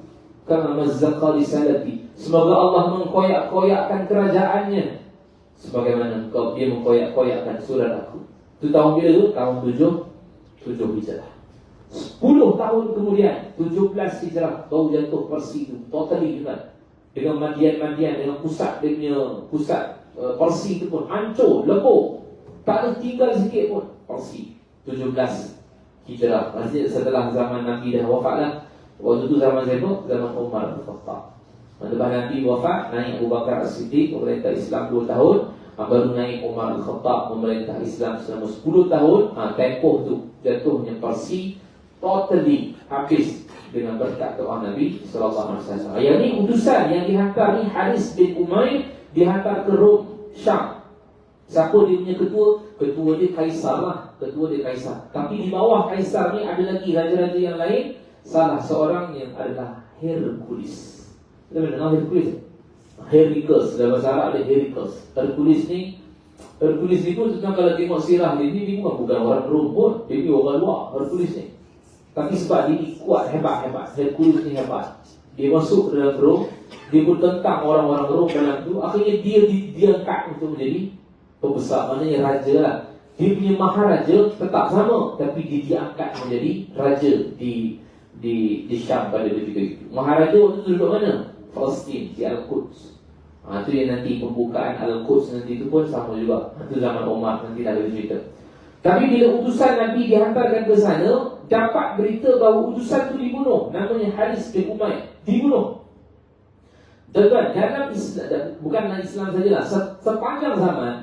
Speaker 1: kama mazzaqa risalati. Semoga Allah mengkoyak-koyakkan kerajaannya sebagaimana dia mengkoyak-koyakkan surat aku. Itu tahun bila tu? Tahun 7 hijrah. 10 tahun kemudian, 17 hijrah, baru jatuh Parsi itu totally juga. Dengan Madian, dengan pusat dia punya pusat Parsi itu pun hancur, lebur. Tak ada tinggal sikit pun Parsi. 17 hijrah. Maksudnya setelah zaman Nabi dah wafat lah. Waktu itu zaman siapa? Zaman Umar bin Khattab. Lepas Nabi wafat, naik Abu Bakar As-Siddiq memerintah Islam 2 tahun. Baru naik Umar bin Khattab memerintah Islam selama 10 tahun. Tempoh tu jatuhnya Parsi totally habis dengan berkat doa Nabi SAW. Yang ni utusan yang dihantar ni, Haris bin Umair, dihantar ke Rom, Syam. Siapa dia punya ketua? Ketua dia Kaisar lah. Tapi di bawah Kaisar ni ada lagi raja-raja yang lain. Salah seorang yang adalah Hercules. Kita pernah dengar Hercules? Hercules, dalam bahasa Arab ada Hercules. Hercules ni pun tentang kalau tengok sirah dia ni bukan orang Rom pun. Dia ni orang luar, Hercules ni. Tapi sebab dia ni kuat, hebat. Hercules ni hebat. Dia masuk ke dalam Rom, dia pun tentang orang-orang Rom dalam tu. Akhirnya dia diangkat untuk menjadi pembesar, maknanya raja lah. Dia punya maharaja tetap sama, tapi dia diangkat menjadi raja di Syam pada ketika itu. Maharaja waktu tu duduk mana? Palestin, di Al-Quds. Itu yang nanti pembukaan Al-Quds nanti itu pun sama juga. Itu zaman Umar, nanti dah ada cerita. Tapi bila utusan Nabi dihantarkan ke sana, dapat berita bahawa utusan itu dibunuh. Namanya Haris bin Umair. Dibunuh. Dan dalam Islam, bukanlah Islam sajalah, sepanjang zaman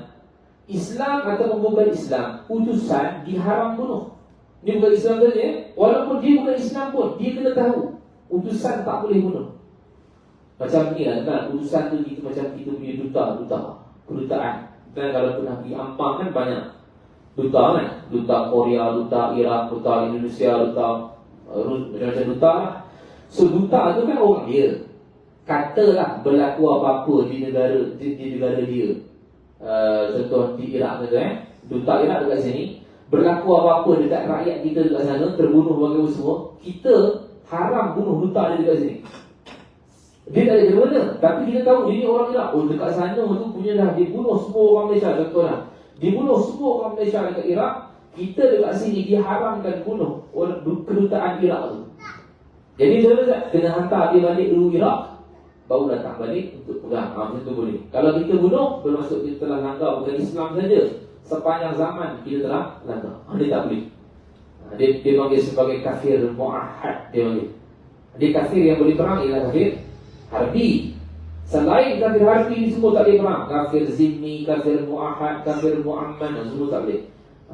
Speaker 1: Islam atau bukan Islam, utusan diharam bunuh. Dia bukan Islam saja, walaupun dia bukan Islam pun, dia kena tahu utusan tak boleh bunuh. Macam ni lah kan, utusan tu gitu, macam kita punya kedutaan. Dan kalau pernah pergi Ampang kan banyak duta kan, duta Korea, duta Iraq, duta Indonesia, duta macam-macam duta lah. So duta tu kan orang dia, katalah berlaku apa-apa di negara dia. Contoh di Iraq tu duta Iraq dekat sini, berlaku apa-apa dekat rakyat kita dekat sana, terbunuh bagaimana semua, kita haram bunuh duta dia dekat sini. Dia tak ada mana, tapi kita tahu dia ni orang Iraq. Oh dekat sana tu punya dah dia bunuh semua orang Malaysia, contohnya dia bunuh semua orang Malaysia dekat Iraq. Kita dekat sini diharamkan bunuh orang kedutaan Iraq tu. Jadi dia kena hantar dia balik dulu Iraq, baru datang balik untuk pegang. Macam tu boleh. Kalau kita bunuh, bermaksud kita telah langgar bukan Islam saja, sepanjang zaman kita telah langgar. Dia tak boleh. Dia panggil sebagai kafir mu'ahad. Dia kafir yang boleh perang ialah kafir harbi. Selain kafir harbi ni semua tak boleh perang. Kafir zimmi, kafir mu'ahad, kafir mu'amman, semua tak boleh.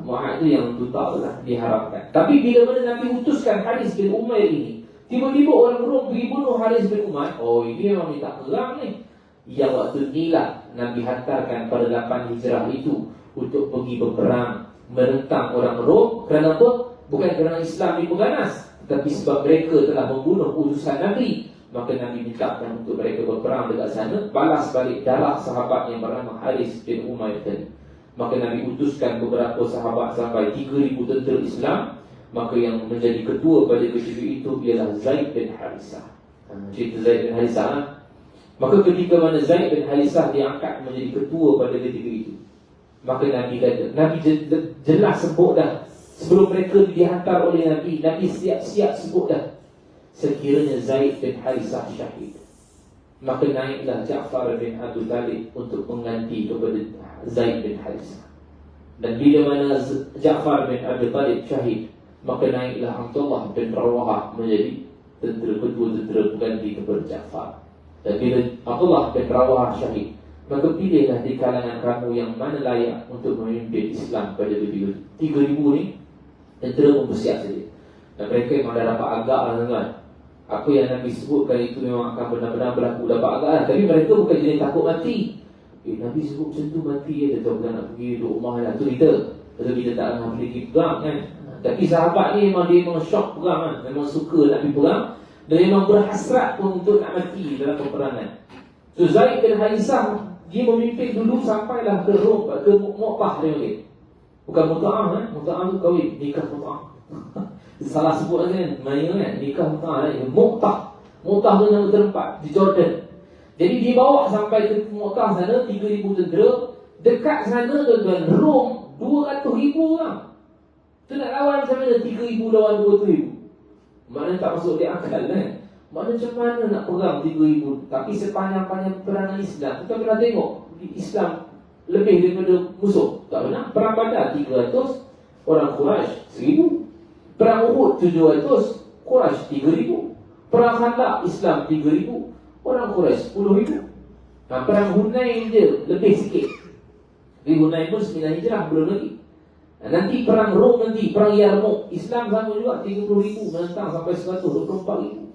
Speaker 1: Mu'ad itu yang duta lah diharamkan. Tapi bila mana Nabi utuskan Haris bin Umair ini, tiba-tiba orang Rom pergi bunuh Haris bin Umair. Oh, ini memang minta perang ni. Yang waktu inilah Nabi hantarkan pada 8 hijrah itu untuk pergi berperang menentang orang Rom. Kerana apa? Bukan kerana Islam diperganas, tapi sebab mereka telah membunuh utusan Nabi. Maka Nabi mintakan untuk mereka berperang dekat sana, balas balik darah sahabat yang bernama Haris bin Umair tadi. Maka Nabi utuskan beberapa sahabat sampai 3,000 tentera Islam. Maka yang menjadi ketua pada ketika itu ialah Zaid bin Harisah. Cerita Zaid bin Harisah. Maka ketika mana Zaid bin Harisah diangkat menjadi ketua pada ketika itu, maka Nabi kata, Nabi jelas sebut dah. Sebelum mereka dihantar oleh Nabi, Nabi siap-siap sebut dah, sekiranya Zaid bin Harisah syahid, maka naiklah Ja'far bin Abi Talib untuk mengganti kepada Zaid bin Harisah. Dan bila mana Ja'far bin Abi Talib syahid, maka naiklah Abdullah bin Rawahah menjadi ketua tentera pengganti kepada Ja'far. Dan bila Abdullah bin Rawahah syahid, maka pilihlah di kalangan kamu yang mana layak untuk memimpin Islam pada ketika 3,000 ni. Tentera pun bersiap saja. Dan mereka memang dah dapat agak lah tuan-tuan. Apa yang Nabi sebutkan itu memang akan benar-benar berlaku, dapat agak lah. Tapi mereka bukan jenis takut mati. Nabi sebut macam tu mati je, dia tahu bukan nak pergi duduk rumah lah. Tu kita tak nak pergi perang kan. Tapi sahabat ni memang dia memang syok perang kan. Memang suka nak pergi perang. Dan memang berhasrat pun untuk nak mati dalam peperangan. So Zaid bin Harisah, dia memimpin dulu sampailah ke Rom, ke Mu'tah dia panggil. Bukan Muta'ah kan. Muta'ah tu kahwin, nikah Muta'ah. Salah sebut kan, main kan, nikah Muta'ah kan. Mu'tah tu nama tempat di Jordan. Jadi dibawa sampai ke Mu'tah sana, 3,000 tentera. Dekat sana tuan-tuan, Rom 200,000 orang. Tu nak lawan macam mana 3,000 lawan 200,000? Mana tak masuk di akal kan. Mana macam mana nak perang 3,000? Tapi sepanjang-panjang perangan Islam, kita pernah tengok Islam lebih daripada musuh. Tak pernah. Perang Badar 300, orang Quraisy 1,000. Perang Uhud 700, Quraisy 3,000. Perang Khandaq Islam 3,000, orang Quraisy 10,000. Nah, perang Hunain je lebih sikit. Di Hunain pun 9 hijrah belum lagi. Nah, nanti perang Rom, nanti perang Yarmouk, Islam sama juga 30,000 menentang sampai 124,000.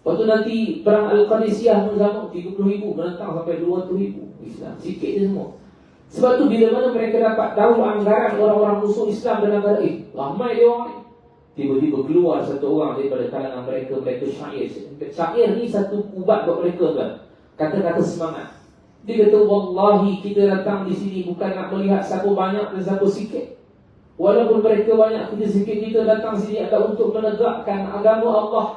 Speaker 1: Lepas tu nanti perang Al-Qadisiyah pun sama 30,000 menentang sampai 200,000. Islam sikit je semua. Sebab tu bila mana mereka dapat tahu anggaran orang-orang musuh Islam dalam negara ramai dia orang ni, tiba-tiba keluar satu orang daripada kalangan mereka syair. Syair ni satu ubat buat mereka kan. Kata-kata semangat. Dia kata, wallahi kita datang di sini bukan nak melihat siapa banyak dan siapa sikit. Walaupun mereka banyak, kita sikit, kita datang sini adalah untuk menegakkan agama Allah,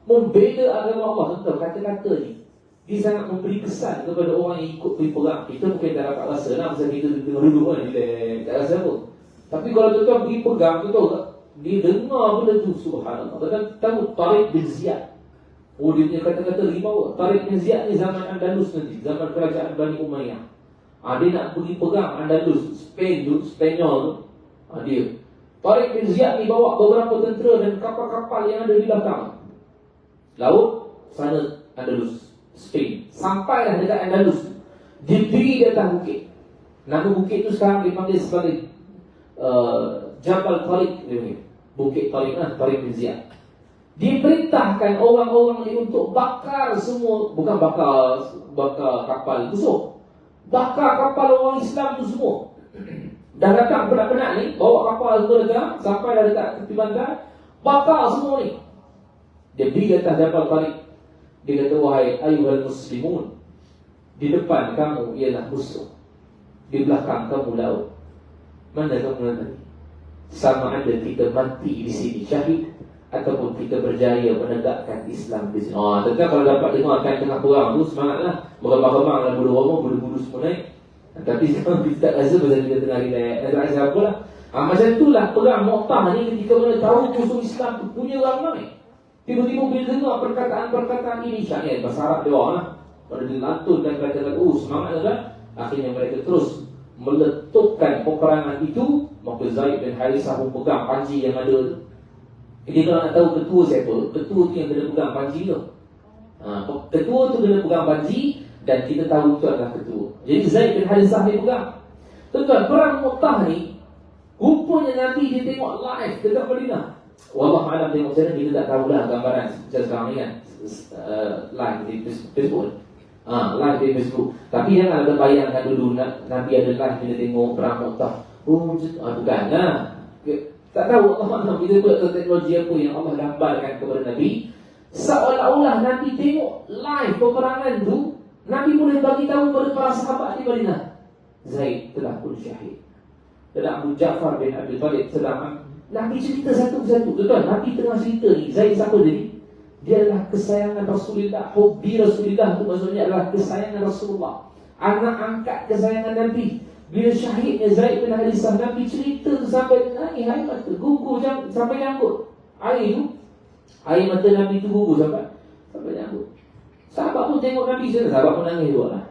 Speaker 1: membela agama Allah. Betul kata-kata ni, dia sangat memberi kesan kepada orang yang ikut pergi perang. Kita mungkin tak dapat rasa lah, pasal kita tengah duduk kan, tak rasa apa. Tapi kalau tuan-tuan pergi pegang, tu tahu tak, dia dengar benda tu, subhanallah. Tuan tahu Tariq bin Ziyad. Oh, dia punya kata-kata ribawa. Tariq bin Ziyad ni zaman Andalus nanti, zaman kerajaan Bani Umayyah. Dia nak pergi pegang Andalus, Spain tu, Spanyol tu. Dia Tariq bin Ziyad ni bawa beberapa tentera dan kapal-kapal yang ada di belakang laut sana Andalus, Spain. Sampailah dekat Andalus, dia pergi di atas bukit. Nama bukit tu sekarang dipanggil sebagai Jabal Tariq. Bukit Tariq lah, Tariq bin Ziyad. Dia perintahkan orang-orang ni untuk bakar semua. Bukan bakar kapal musuh, bakar kapal orang Islam tu semua. Dah datang penat-penat ni, bawa kapal tu datang, sampai dah dekat tepi pantai, bakar semua ni. Dia pergi di atas Jabal Tariq. Dia kata, wahai ayuhal muslimun, di depan kamu ialah musuh, di belakang kamu laut. Mana kamu nanti? Sama ada kita mati di sini syahid, ataupun kita berjaya menegakkan Islam di sini. Tentu kalau dapat dengar kan tengah perang tu, semangatlah. Berkembang-kembang lah, bulu-bulu semua naik. Tapi sekarang kita tak rasa pasal kita tengah relax, tak rasa apa lah. Macam itulah perang Mu'tah ni, ketika mana tahu musuh Islam tu punya ramai. Tiba-tiba bila dengar perkataan-perkataan ini, syair bahasa Arab dia orang lah, pada dilantunkan kata-kata, semangat kan. Akhirnya mereka terus meletupkan peperangan itu. Maka Zaid bin Harisah pun pegang panji yang ada tu. Jadi kalau nak tahu ketua siapa, ketua tu yang kena pegang panji tu. Ketua tu kena pegang panji, dan kita tahu tu adalah ketua. Jadi Zaid bin Harisah dia pegang. Tuan-tuan, perang Mu'tah ni Rupanya Nabi dia tengok live dekat Madinah. Wallah alam tengok macam mana, kita tak tahulah gambaran macam sekarang ni kan, live di Facebook. Live di Facebook. Tapi jangan ada bayangkan dulu Nabi ada live kita tengok perang Mu'tah. Bukan lah. Tak tahu Allah kita buat teknologi apa yang Allah gambarkan kepada Nabi. Seolah-olah Nabi tengok live peperangan tu, Nabi boleh bagi tahu kepada para sahabat di Madinah, Zaid telah pun syahid. Dan Abu Ja'far bin Abi Talib sedang Nabi cerita satu-satu. Betul, Nabi tengah cerita ni, Zaid siapa jadi? Dia adalah kesayangan Rasulullah. Hubbi Rasulullah itu maksudnya adalah kesayangan Rasulullah, anak angkat kesayangan Nabi. Bila syahidnya Zaid bin Harisah, Nabi cerita tu sampai nangis, air mata gugur sampai nyangkut. Air mata Nabi tu gugur sampai nyangkut. Sahabat pun tengok Nabi sana, sahabat pun nangis juga lah.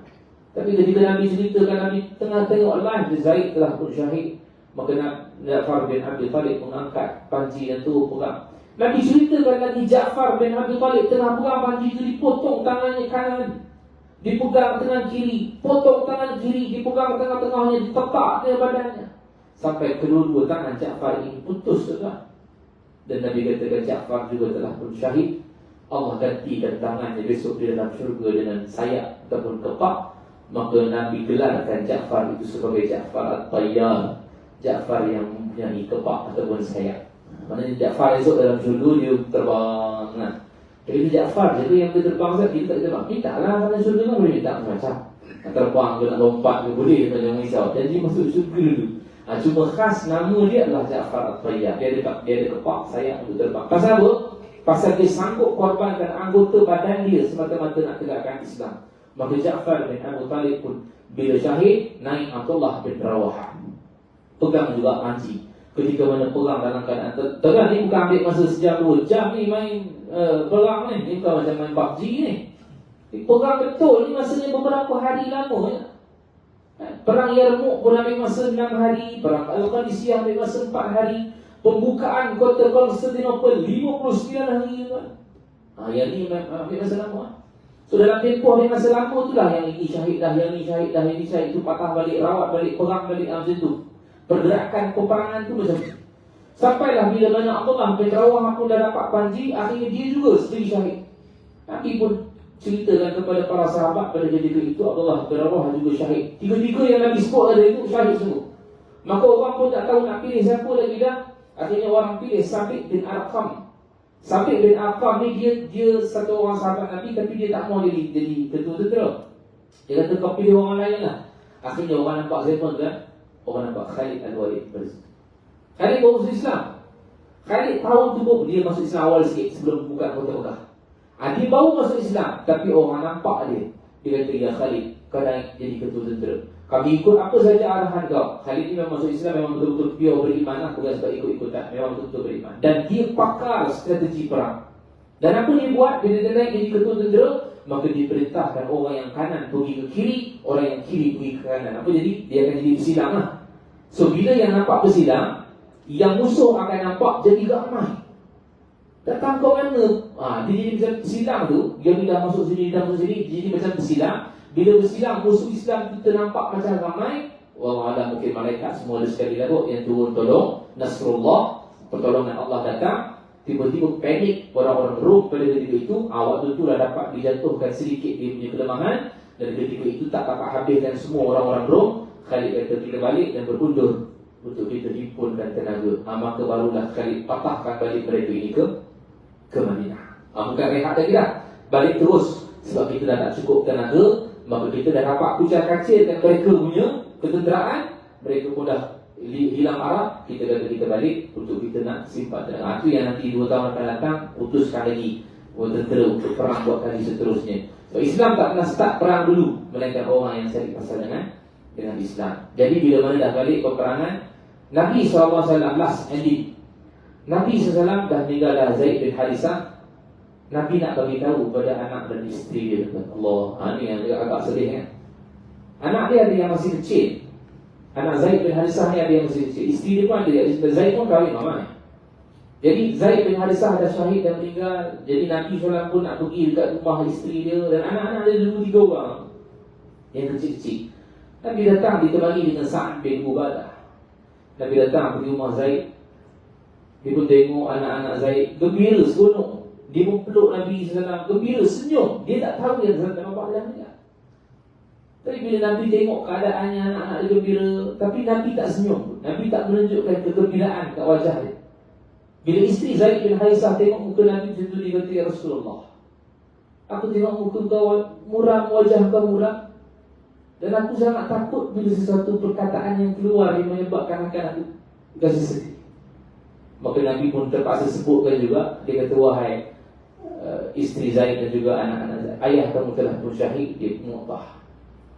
Speaker 1: Tapi ketika Nabi ceritakan, Nabi tengah tengok live Zaid telah pun syahid, maka Ja'far bin Abi Talib mengangkat panji yang tu pegang. Nabi ceritakan lagi Ja'far bin Abi Talib tengah pegang panji itu, dipotong tangannya kanan, dipegang tangan kiri, potong tangan kiri, dipegang tengah-tengahnya, ditepak ke badannya, sampai kedua-dua tangan Ja'far ini putus juga. Dan Nabi katakan Ja'far juga telah pun syahid. Allah gantikan tangannya besok di dalam syurga dengan sayap ataupun kepak. Maka Nabi gelarkan Ja'far itu sebagai Ja'far At-Tayyar, Ja'far yang mempunyai kepak ataupun sayap. Maknanya Ja'far esok dalam syurga dia terbang. Jadi Ja'far jadi yang dia terbang saja, kita tak terbang. Minta lah pada syurga kan boleh minta macam nak terbang ke nak lompat ke boleh, jangan risau. Jadi masuk syurga dulu. Cuma khas nama dia adalah Ja'far At-Tayyar. Dia ada kepak sayap untuk terbang. Pasal apa? Pasal dia sanggup korbankan anggota badan dia semata-mata nak tegakkan Islam. Maka Ja'far bin Abi Talib pun bila syahid naik Abdullah bin Rawaha, pegang juga panji. Ketika mana perang dalam keadaan terang ni bukan ambil masa sejam 2 jam ni main perang ni bukan macam main PUBG ni. Perang betul ni masanya beberapa hari lama ya. Perang Yarmouk pun ambil masa 6 hari, perang Al-Qadisiyah ambil masa 4 hari, pembukaan kota Konstantinopel 59 hari kan. Yang ni ambil masa lama. So dalam tempoh yang masa lama itulah yang ini syahid dah, yang ini syahid dah, yang ini syahid tu patah balik, rawat balik, perang balik macam tu. Pergerakan peperangan tu macam tu. Sampailah bila mana Abdullah bin Rawah pun dah dapat panji, akhirnya dia juga sendiri syahid. Nabi pun ceritakan kepada para sahabat pada ketika itu Abdullah bin Rawah juga syahid. Tiga-tiga yang Nabi sebut ada itu syahid semua. Maka orang pun tak tahu nak pilih siapa lagi dah. Akhirnya orang pilih Sabit bin Arqam. Sabit bin Arqam ni dia satu orang sahabat Nabi, tapi dia tak mau jadi ketua tentera. Dia kata kau pilih orang lain lah. Akhirnya orang nampak siapa kan? Orang nampak Khalid Al-Walid. Khalid baru masuk Islam. Khalid tahun tu pun dia masuk Islam awal sikit sebelum buka kota Mekah. Dia baru masuk Islam, tapi orang nampak dia. Dia kata, ya Khalid, kau dah jadi ketua tentera. Kami ikut apa saja arahan kau. Khalid ni memang masuk Islam, memang betul-betul pure beriman lah, bukan sebab ikut-ikutan. Memang betul-betul beriman. Dan dia pakar strategi perang. Dan apa dia buat? Bila dia naik jadi ketua tentera, maka diperintahkan orang yang kanan pergi ke kiri, orang yang kiri pergi ke kanan. Apa jadi? Dia akan jadi bersilang lah. So bila yang nampak bersilang, yang musuh akan nampak jadi ramai. Datang ke mana? Dia jadi macam bersilang tu. Dia bila masuk sini, dia masuk sini, dia jadi macam bersilang. Bila bersilang, musuh Islam kita nampak macam ramai. Wallahualam, mungkin malaikat semua ada sekali lagu yang turun tolong. Nasrullah, pertolongan Allah datang. Tiba-tiba panik orang-orang Rom pada ketika itu. Waktu itu dah dapat dijatuhkan sedikit dia punya kelemahan. Dan ketika itu tak dapat habiskan semua orang-orang Rom. Khalid kata kita balik dan berundur untuk kita himpunkan tenaga. Maka barulah Khalid patahkan balik mereka ini ke Madinah. Bukan rehat lagi dah, balik terus. Sebab kita dah tak cukup tenaga, maka kita dah dapat kucar-kacirkan mereka punya ketenteraan. Mereka pun dah hilang arah. Kita kata kita balik untuk kita nak simpan tenaga. Itu yang nanti 2 tahun akan datang, putuskan lagi tentera untuk perang buat kali seterusnya. So Islam tak pernah start perang dulu, melainkan orang yang cari pasal dengan Islam. Jadi bila mana dah balik peperangan, Nabi SAW last ending. Nabi SAW dah meninggal dah, Zaid bin Harisah. Nabi nak bagi tahu pada anak dan isteri dia, Allah, ni yang agak sedih kan. Anak dia ada yang masih kecil. Anak Zaid bin Harisah ni ada yang masih kecil. Isteri dia pun ada. Zaid pun kahwin mama. Jadi Zaid bin Harisah dah syahid dan meninggal. Jadi Nabi SAW pun nak pergi dekat rumah isteri dia. Dan anak-anak dia dulu 3 orang yang kecil-kecil. Nabi datang ditemani dengan Sa'ad bin Ubadah. Nabi datang pergi rumah Zaid. Dia pun tengok anak-anak Zaid gembira, seronok. Dia pun peluk Nabi SAW, gembira, senyum. Dia tak tahu yang Zaid dan bapak dia meninggal. Tapi bila Nabi tengok keadaannya anak-anak dia gembira, tapi Nabi tak senyum. Nabi tak menunjukkan kegembiraan kat wajah dia. Bila isteri Zaid bin Harisah tengok muka Nabi macam tu, dia kata, "Ya Rasulullah, aku tengok muka kau muram, wajah kau muram, dan aku sangat takut bila sesuatu perkataan yang keluar yang menyebabkan aku rasa sedih." Maka Nabi pun terpaksa sebutkan juga. Dia kata, "Wahai isteri Zaid dan juga anak-anak Zaid, ayah kamu telah pun syahid di Mu'tah."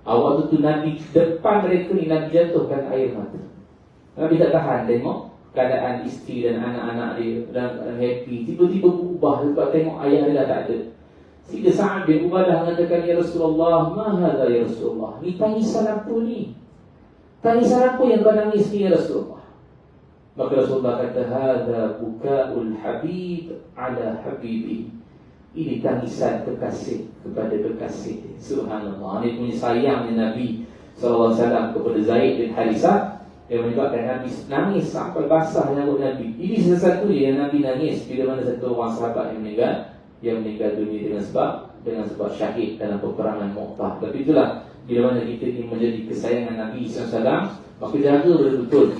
Speaker 1: Waktu tu Nabi depan mereka ni, Nabi jatuhkan air mata. Nabi tak tahan tengok keadaan isteri dan anak-anak dia dan happy. Tiba-tiba berubah sebab tengok ayah dia dah tak ada. Sehingga Sa'ad bin Ubadah mengatakan, "Ya Rasulullah, ma hadha ya Rasulullah? Ni tangisan apa ni? Tangisan apa yang kau nangis ni ya Rasulullah?" Maka Rasulullah kata, "Hadha buka'ul habib ala habibi." Ini tangisan kekasih kepada kekasih. Subhanallah. Ini punya sayangnya Nabi SAW kepada Zaid bin Harisah yang menyebabkan Nabi nangis sampai basah rambut Nabi. Ini sesuatu yang Nabi nangis bila mana satu orang sahabat yang meninggal dunia dengan sebab syahid dalam peperangan Mu'tah. Tapi itulah, bila mana kita ingin menjadi kesayangan Nabi SAW, maka jaga betul-betul.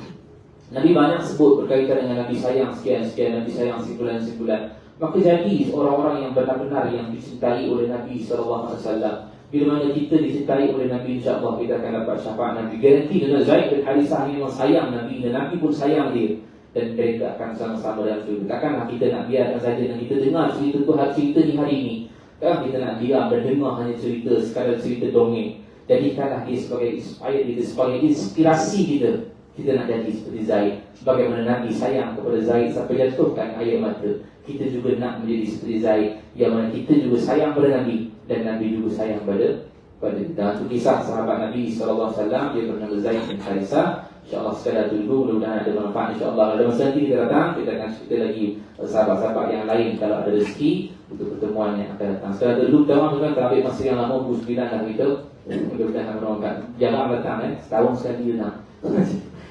Speaker 1: Nabi banyak sebut berkaitan dengan Nabi sayang sekian-sekian, Nabi sayang simpulan-simpulan. Maka jadi orang-orang yang benar-benar yang dicintai oleh Nabi SAW. Bila mana kita dicintai oleh Nabi, insyaAllah kita akan dapat syafaat Nabi. Garanti dengan Zaid bin Harisah ni memang sayang Nabi, dan Nabi pun sayang dia, dan mereka akan sama-sama dalam syurga. Takkanlah kita nak biarkan saja dan kita dengar cerita ni hari ini. Takkan kita nak diam dan dengar hanya cerita, sekadar cerita dongeng. Jadikanlah dia sebagai inspirasi kita. Kita nak jadi seperti Zaid. Sebagaimana Nabi sayang kepada Zaid sampai jatuhkan air mata, kita juga nak menjadi seperti Zaid, yang mana kita juga sayang pada Nabi, dan Nabi juga sayang pada kita. Itu kisah sahabat Nabi SAW. Dia bernama Zaid bin Harisah. InsyaAllah sekadar dulu, mudah-mudahan ada manfaat. InsyaAllah ada masa nanti kita datang, kita akan cerita lagi sahabat-sahabat yang lain kalau ada rezeki untuk pertemuan yang akan datang. Sekadar dulu, teman-teman, tak ambil masa yang lama, pukul 9 dah kita. Mudah-mudahan menolongkan. Jangan datang setahun sekali datang.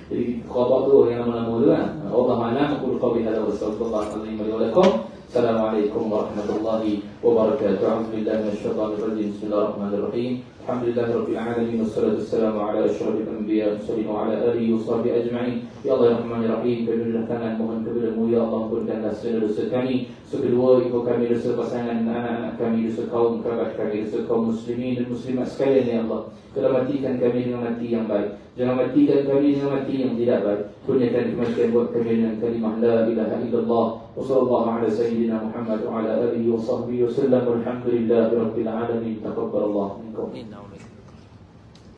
Speaker 1: Jadi khabar tu yang lama-lama tu kan. Allah ma'alam. Aku qawli hadha wa sallallahu alaihi wa lakum. Assalamualaikum warahmatullahi wabarakatuh. A'udzubillahi minasyaitonir rajim. Bismillahirrahmanirrahim. Alhamdulillahi rabbil alamin, wassalatu wassalamu ala asyrafil anbiya wal mursalin wa ala alihi wa sahbihi ajma'in. Ya Allah ya Rahman ya Rahim, kami datangkan mohon kepadamu ya Allah, ampunkanlah segala dosa kami, kedua ibu kami, dosa pasangan anak-anak kami, dosa kaum kerabat kami, dosa kaum muslimin dan muslimat sekalian ya Allah. Matikan kami dengan mati yang baik, jangan matikan kami dengan mati yang tidak baik. Kurniakan kematian buat kami dengan kalimah la ilaha illallah. Wa sallallahu ala sayyidina Muhammad wa ala alihi wa sahbihi wa sallam. Walhamdulillahi rabbil alamin. Taqabbalallahu minkum.